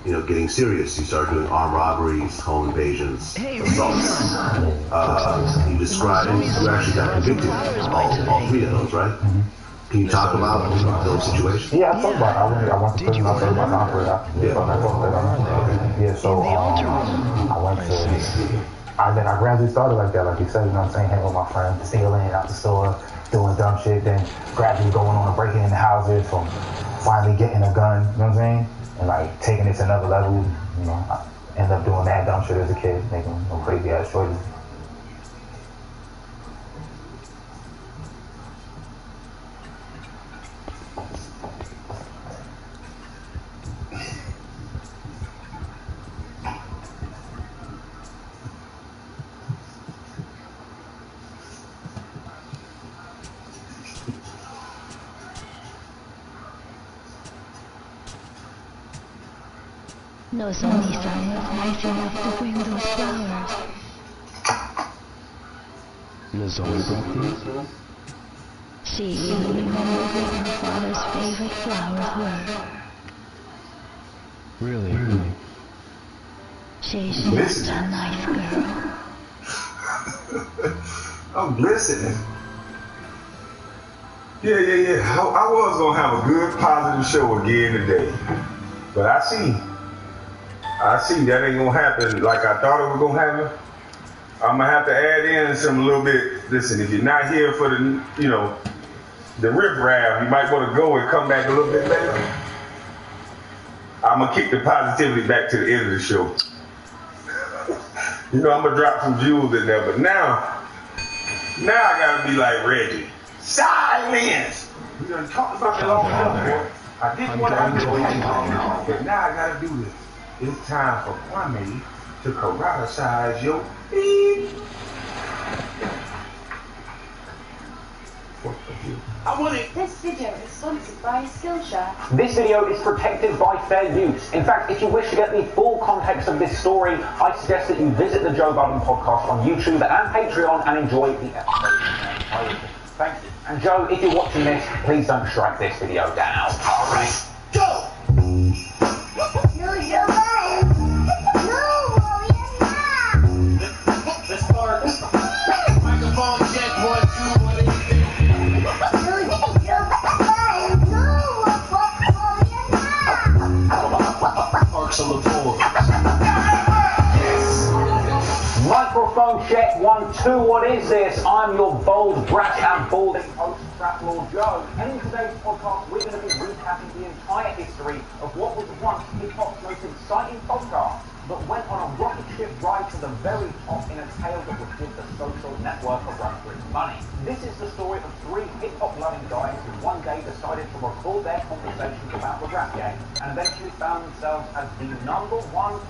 you know, getting serious. You started doing armed robberies, home invasions, assaults. You described, and you actually got convicted of all three of those, right? Mm-hmm. Can you talk about those situations? Yeah, I talked about it. I went to prison. I told my time for it. Yeah, so I went to, then I gradually started like that, like you said, you know what I'm saying, hanging with my friends, stealing out the store, doing dumb shit, then gradually going on and breaking into houses, from finally getting a gun, you know what I'm saying, and like taking it to another level, you know. I ended up doing that dumb shit as a kid, making some crazy ass choices. Nozomi-san was nice enough to bring those flowers. Nozomi brought these? She even remembered what her father's favorite flowers were. Really? She's a nice girl. I'm listening. Yeah. I was gonna have a good, positive show again today. But I see that ain't gonna happen like I thought it was gonna happen. I'm gonna have to add in some little bit. Listen, if you're not here for the, the riff-raff, you might want to go and come back a little bit later. I'm gonna kick the positivity back to the end of the show. I'm gonna drop some jewels in there, but now I gotta be like Reggie. Silence! We done talked about it all before. I didn't want to have to wait long, but now I gotta do this. It's time for Kwame to karate-size your beat. This video is sponsored by Skillshare. This video is protected by fair use. In fact, if you wish to get the full context of this story, I suggest that you visit the Joe Budden podcast on YouTube and Patreon and enjoy the episode. Thank you. And Joe, if you're watching this, please don't strike this video down. All right, go! Let's start. Microphone check 1, 2, what is it? Parks on the floor. Microphone check 1, 2, what is this? I'm your bold, brash and balding host, Trap Lord Joe. And in today's podcast, we're going to be recapping the entire history of what was once hip-hop's most exciting podcast, but went on a rocket ship ride to the very top in a tale that would give the social network a run for its money. This is the story of 3 hip-hop loving guys who one day decided to record their conversations about the rap game and eventually found themselves as the #1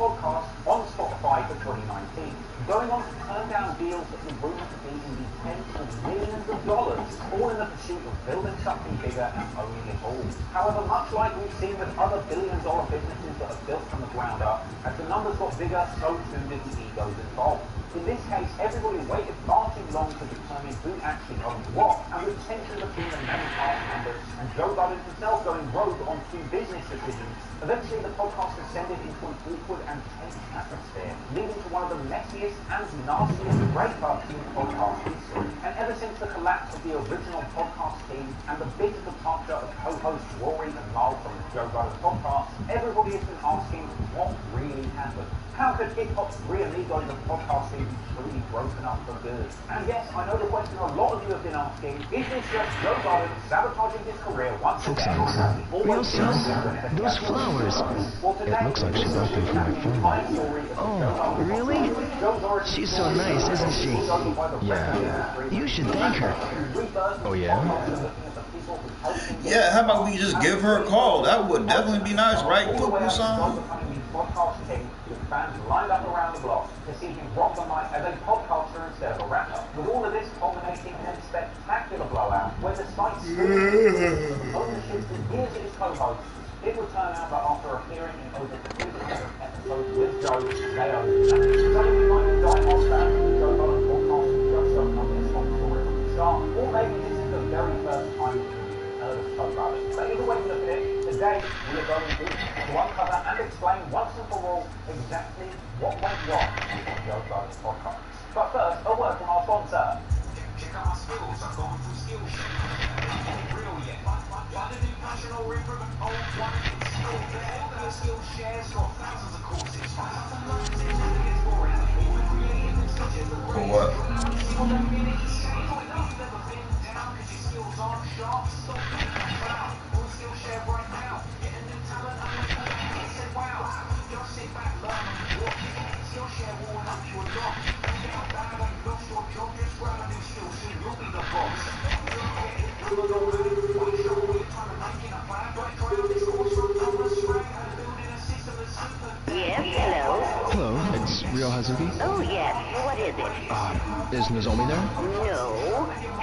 podcast on Spotify for 2019, going on to turn down deals that were rumored to be in the tens of millions of dollars, all in the pursuit of building something bigger and owning it all. However, much like we've seen with other billion-dollar businesses that are built from the ground up, as the numbers got bigger, so too did the egos involved. In this case, everybody waited far too long to determine who actually owned what, and with tension between the main cast members and Joe Budden himself going rogue on 2 business decisions, eventually the podcast descended into an awkward and tense atmosphere, leading to one of the messiest and nastiest breakups in podcast history. And ever since the collapse of the original podcast team and the bitter departure of co-hosts Rory and Miles from the Joe Budden podcast, everybody has been asking what really happened. How could hip-hop's 3 amigos of podcasting be truly broken up for good? And yes, I know the question a lot of you have been asking, is this just Joe Budden sabotaging his career once again? Real son, those flowers. It looks like she brought them from my phone. Oh, really? She's so nice, isn't she? Yeah. You should thank her. Oh, yeah? Yeah, how about we just give her a call? That would definitely be nice, right, Fuku-san? Fans lined up around the block to see him rock the mic as a podcaster instead of a rapper, with all of this culminating in a spectacular blowout where despite ownership for years of his co-hosts, it would turn out that after appearing in over 300 episodes with Joe, they owned it. Some of you might be die-hard fans of the Joe Budden podcast who just don't know this one story from the start, or maybe this is the very first time you've heard of Joe Budden. But either way you look at it, today we are going to uncover and explain once and for all exactly what went wrong with the Joe Budden podcast. But first, a word from our sponsor. Check out my skills. I'm going through Skillshare. It ain't real yet. Find a new passion or improvement on one skill. All the skill shares got thousands of courses. For what? Skills aren't sharp. Stop being proud. On Skillshare right now. Get a new talent and say wow. Just sit back, learn and walk. Skillshare will help you a lot. Get a bad and lost your job. Just grab a new skill soon. You'll be the boss. Yes, hello? Hello, it's Ryo Hazuki. Oh, yes. What is it? Is Nozomi there? No,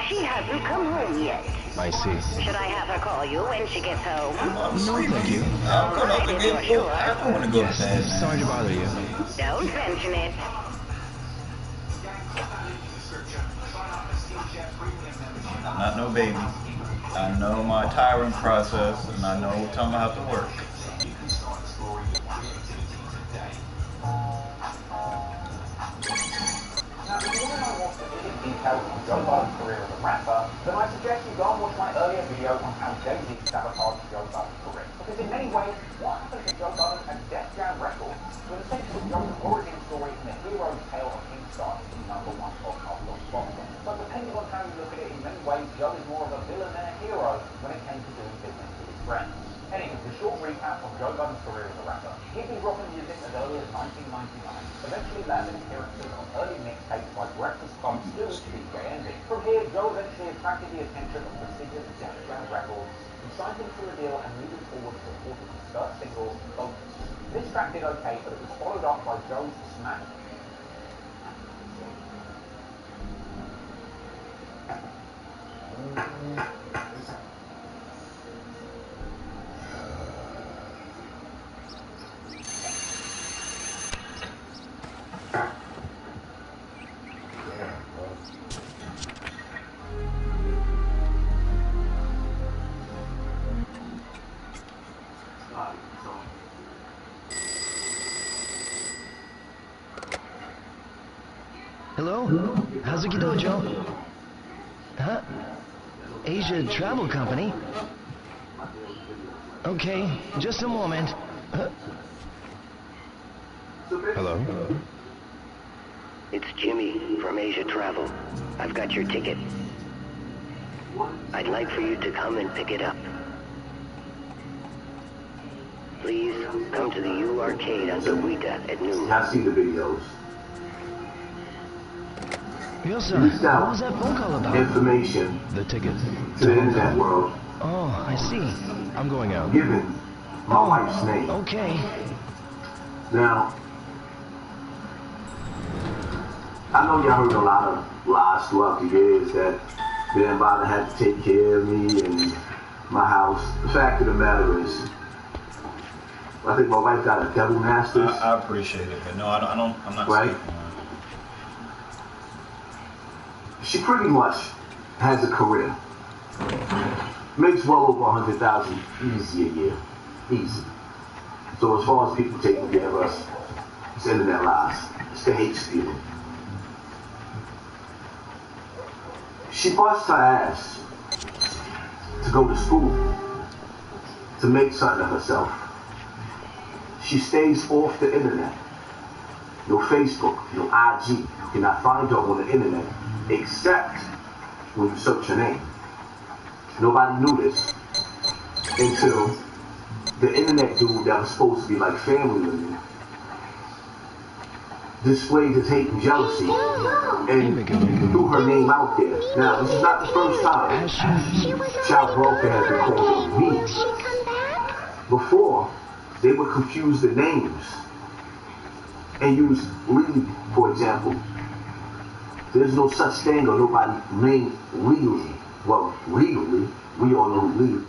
she hasn't come home yet. I see. Should I have her call you when she gets home? No, thank you. I'm going to the game. Sure. I don't want to go to bed. Sorry to bother you. Don't mention it. I'm not no baby. I know my tiring process, and I know what time I have to work. Now, if you want to know more specific details on Joe Biden's career as a rapper, then I suggest you go and watch my earlier video on how Jay-Z sabotaged Joe Biden's career. Because in many ways, what happened to Joe Biden and Def Jam Records was essentially Joe's origin story in the hero's tale of him starting the #1 of Lost Box. But depending on how you look at it, in many ways, Joe is more of a villain than a hero when it came to doing business with his friends. Anyway, the short recap of Joe Biden's career as a rapper. He'd been rocking music as early as 1999, eventually landing appearances on early mixtapes like Breakfast Club, still DJ Envy. From here, Joe eventually attracted the attention of prestigious Def Jam Records, who signed him to a deal and moving forward supported his first single, Focus. This track did okay, but it was followed up by Joe's Smash. Hello? Hazuki Dojo? Huh? Asia Travel Company? Okay, just a moment. Hello? It's Jimmy from Asia Travel. I've got your ticket. I'd like for you to come and pick it up. Please come to the U Arcade on Sawita at noon. I see the videos. Yosa, what was that phone call about? Information. The ticket. To the internet world. Oh, I see. I'm going out. Given my wife's name. Okay. Now, I know y'all heard a lot of lies throughout the years that Ben Biden had to take care of me and my house. The fact of the matter is, I think my wife got a double master's. I appreciate it, but no, I'm not right? speaking. She pretty much has a career. Makes well over 100,000 easy a year. Easy. So as far as people taking care of us, it's internet lies. It's the hate stealing. She busts her ass to go to school, to make something of herself. She stays off the internet. No Facebook, no IG. You cannot find her on the internet except when you search her name. Nobody knew this until the internet dude that was supposed to be like family with me displayed his hate and jealousy and threw her name out there. Now, this is not the first time child welfare has been called on me. Before, they would confuse the names and use Lee, for example. There's no such thing or nobody named legally. Well, legally, we all know who Lee.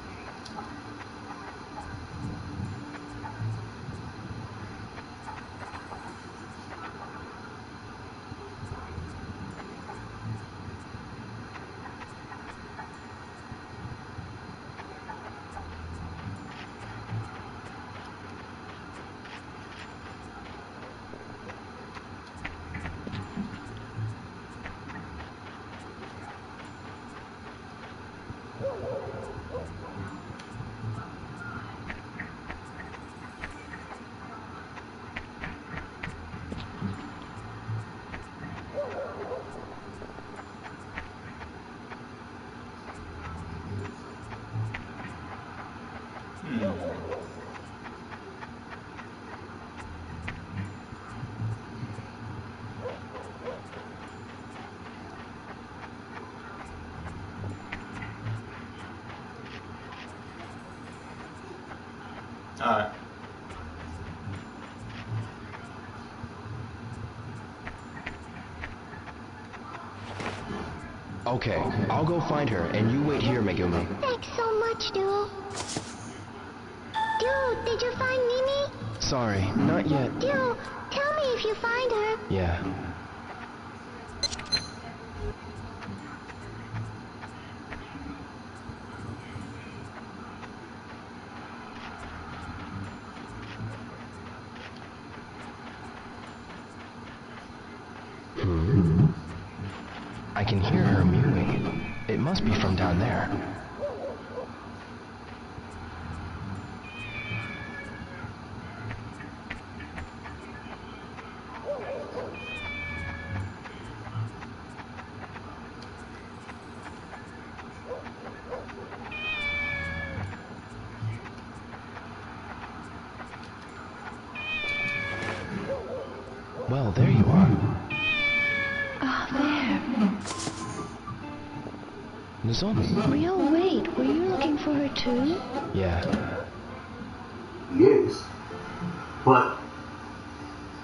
Alright. Okay, I'll go find her, and you wait here, Megumi. Thanks so much, Dude. Dude, did you find Mimi? Sorry, not yet. Dude, tell me if you find her. Yeah. I can hear her mewing. It must be from down there. Well, there you are. Oh, there. Nozomi. Real, wait, were you looking for her too? Yeah. Yes. But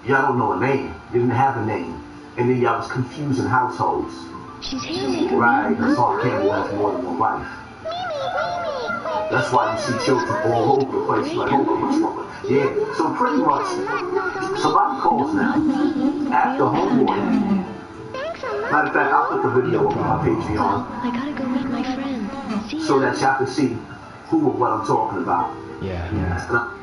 y'all don't know a name. You didn't have a name. And then y'all was confusing households. She's here, Megumi. Right, that's all can't have more than one wife. That's why you see children all over the place like homeboys. Yeah, so pretty much somebody calls now. After homeboy. Matter of fact, I'll put the video up on my Patreon. I gotta go meet my friend. See so that y'all can see who or what I'm talking about. Yeah.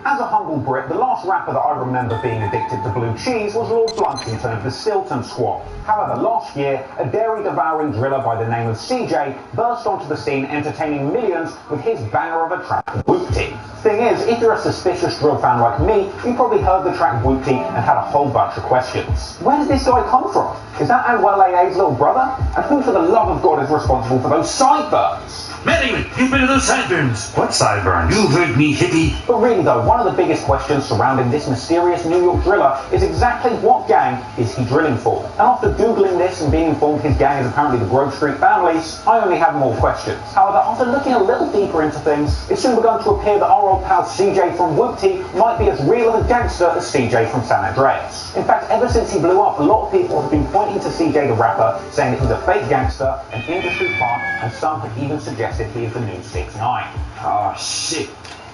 As a humble Brit, the last rapper that I remember being addicted to blue cheese was Lord Bluntington of the Stilton Squad. However, last year, a dairy-devouring driller by the name of CJ burst onto the scene, entertaining millions with his banger of a track, Whoopty. Thing is, if you're a suspicious drill fan like me, you probably heard the track Whoopty and had a whole bunch of questions. Where did this guy come from? Is that Anwell AA's little brother? And who, for the love of God, is responsible for those sideburns? Many, you've been to those sideburns. What sideburns? You heard me, hippie. But really though, one of the biggest questions surrounding this mysterious New York driller is exactly what gang is he drilling for? And after Googling this and being informed his gang is apparently the Grove Street families, I only have more questions. However, after looking a little deeper into things, it soon begun to appear that our old pal CJ from Whoopty might be as real of a gangster as CJ from San Andreas. In fact, ever since he blew up, a lot of people have been pointing to CJ the rapper, saying that he's a fake gangster, an industry plant, and some have even suggested he is the new 6ix9ine. Ah, shit.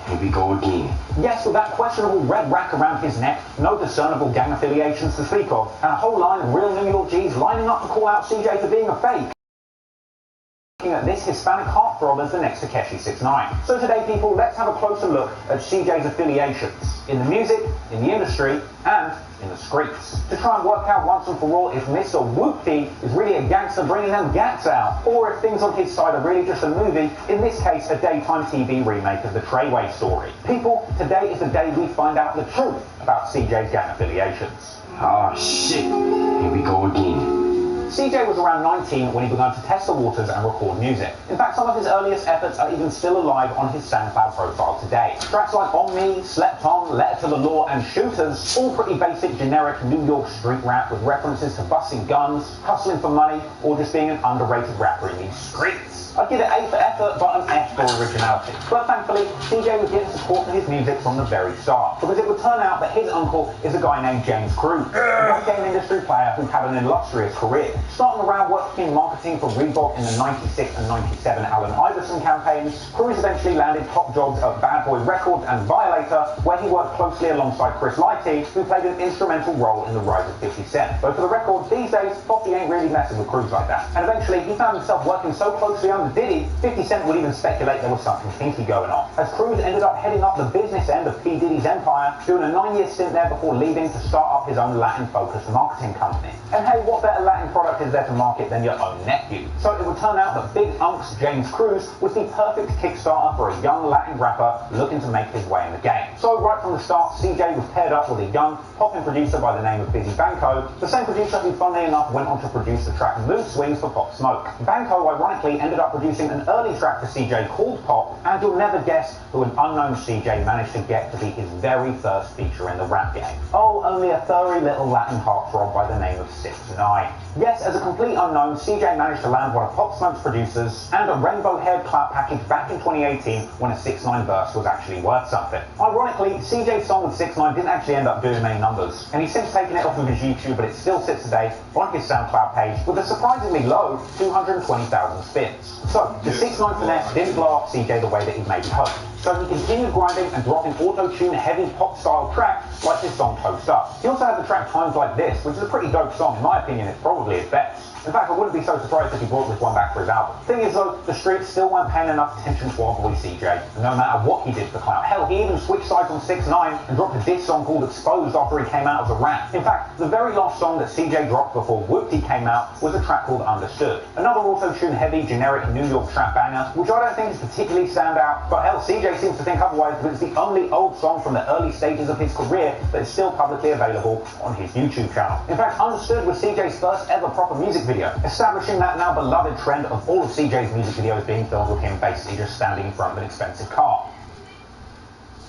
Here we go again. Yes, with that questionable red rack around his neck, no discernible gang affiliations to speak of, and a whole line of real New York G's lining up to call out CJ for being a fake. Looking at this Hispanic heartthrob as the next Takeshi 6ix9ine. So today, people, let's have a closer look at CJ's affiliations in the music, in the industry, and in the streets, to try and work out once and for all if Mr. Whoopty is really a gangster bringing them gats out, or if things on his side are really just a movie, in this case a daytime TV remake of the Treyway story. People, today is the day we find out the truth about CJ's gang affiliations. Ah, shit. Here we go again. CJ was around 19 when he began to test the waters and record music. In fact, some of his earliest efforts are even still alive on his SoundCloud profile today. Tracks like On Me, Slept On, Letter to the Law, and Shooters, all pretty basic, generic New York street rap with references to busting guns, hustling for money, or just being an underrated rapper in these streets. I'd give it A for effort, but an F for originality. But thankfully, CJ was getting support for his music from the very start, because it would turn out that his uncle is a guy named James Cruz, a game industry player who's had an illustrious career, starting around working in marketing for Reebok in the 96 and 97 Allen Iverson campaigns. Cruz eventually landed top jobs at Bad Boy Records and Violator, where he worked closely alongside Chris Lighty, who played an instrumental role in the rise of 50 Cent. Though for the record, these days, Poppy ain't really messing with Cruz like that. And eventually, he found himself working so closely under Diddy, 50 Cent would even speculate there was something kinky going on, as Cruz ended up heading up the business end of P. Diddy's empire, doing a 9-year stint there before leaving to start up his own Latin-focused marketing company. And hey, what better Latin product is there to market than your own nephew? So it would turn out that Big Unc's James Cruz was the perfect Kickstarter for a young Latin rapper looking to make his way in the game. So right from the start, CJ was paired up with a young, poppin' producer by the name of Busy Banco, the same producer who, funnily enough, went on to produce the track Mood Swings for Pop Smoke. Banco, ironically, ended up producing an early track for CJ called Pop, and you'll never guess who an unknown CJ managed to get to be his very first feature in the rap game. Oh, only a furry little Latin heartthrob by the name of 6ix9ine. Yes, as a complete unknown, CJ managed to land one of Pop Smoke's producers and a rainbow-haired clap package back in 2018 when a 6ix9ine 6ix9ine verse was actually worth something. Ironically, CJ's song with 6ix9ine didn't actually end up doing many numbers, and he's since taken it off of his YouTube, but it still sits today on his SoundCloud page with a surprisingly low 220,000 spins. So, the 6ix9ine finesse didn't blow up CJ the way that he made hope. So he continued grinding and dropping auto-tune heavy pop-style tracks like his song Toast Up. He also had the track Times Like This, which is a pretty dope song. In my opinion, it's probably his best. In fact, I wouldn't be so surprised if he brought this one back for his album. Thing is though, the streets still weren't paying enough attention to our boy CJ, no matter what he did for clout. Hell, he even switched sides on 6ix9ine and dropped a diss song called Exposed after he came out as a rap. In fact, the very last song that CJ dropped before Whoopty came out was a track called Understood. Another auto-tune heavy, generic New York trap banger, which I don't think is particularly stand out, but hell, CJ seems to think otherwise because it's the only old song from the early stages of his career that is still publicly available on his YouTube channel. In fact, Understood was CJ's first ever proper music video, establishing that now beloved trend of all of CJ's music videos being filmed with him basically just standing in front of an expensive car.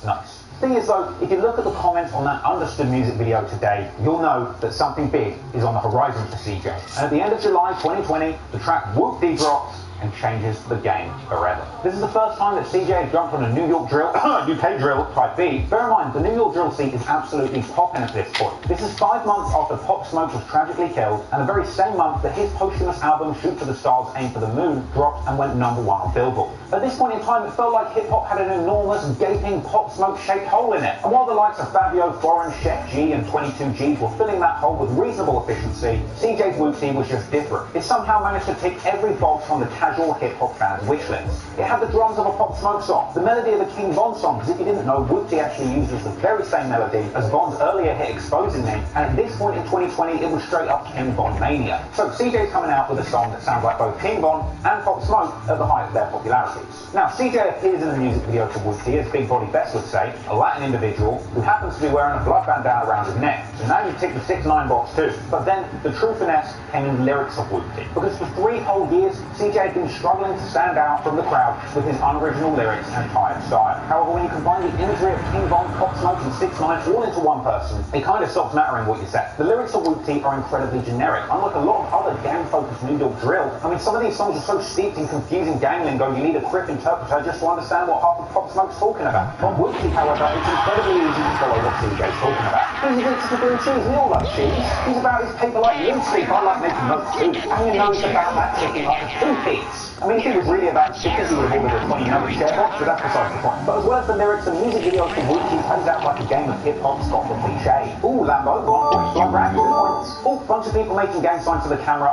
Nice. Thing is though, if you look at the comments on that Understood music video today, you'll know that something big is on the horizon for CJ. And at the end of July 2020, the track Whoopty drops and changes the game forever. This is the first time that CJ had jumped on a New York drill, UK drill type beat. Bear in mind, the New York drill scene is absolutely popping at this point. This is 5 months after Pop Smoke was tragically killed, and the very same month that his posthumous album Shoot for the Stars, Aim for the Moon dropped and went #1 on Billboard. At this point in time, it felt like hip-hop had an enormous, gaping Pop Smoke-shaped hole in it. And while the likes of Fabio, Foreign, Chef G and 22Gs were filling that hole with reasonable efficiency, CJ's Whoopty was just different. It somehow managed to tick every box on the casual hip-hop fans' wish list. It had the drums of a Pop Smoke song, the melody of a King Von song, because if you didn't know, Whoopty actually uses the very same melody as Von's earlier hit Exposing Me, and at this point in 2020, it was straight up King Von mania. So CJ's coming out with a song that sounds like both King Von and Pop Smoke at the height of their popularity. Now, CJ appears in the music video to Whoopty, as Big Body Best would say, a Latin individual who happens to be wearing a blood bandana around his neck. So now you tick the 6ix9ine box too. But then, the true finesse came in the lyrics of Whoopty. Because for 3 whole years, CJ had been struggling to stand out from the crowd with his unoriginal lyrics and tired style. However, when you combine the imagery of King Von, Pop Smoke and 6ix9ine all into one person, it kind of stops mattering what you say. The lyrics of Whoopty are incredibly generic. Unlike a lot of other gang-focused New York drill, I mean, some of these songs are so steeped in confusing gang lingo, you need a crip interpreter just to understand what half of Pop Smoke's talking about. On Whoopty, however, it's incredibly easy to follow what CJ's talking about. He's addicted to green cheese, we all love cheese. He's about his paper like you sleep, I like making notes too. And you know it's about that ticking like a two-piece. I mean, if it was really about chickens, he would have ordered a 20-number share box, but that's beside the point. But as well as the lyrics, the music videos for Whoopty plays out like a game of hip-hop, stop the cliche. Ooh, Lambo, go on, points, like rap, good points. Ooh, bunch of people making gang signs to the camera,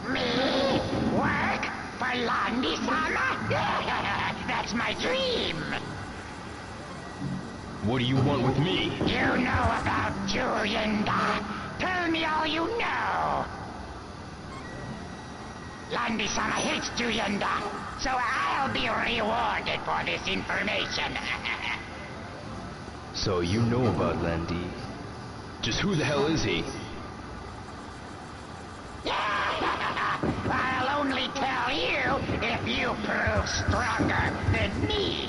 Me? Work? For Landy-sama? That's my dream. What do you want with me? You know about Juyenda. Tell me all you know. Landy-sama hates Juyenda, so I'll be rewarded for this information. So you know about Landy. Just who the hell is he? I'll only tell you if you prove stronger than me.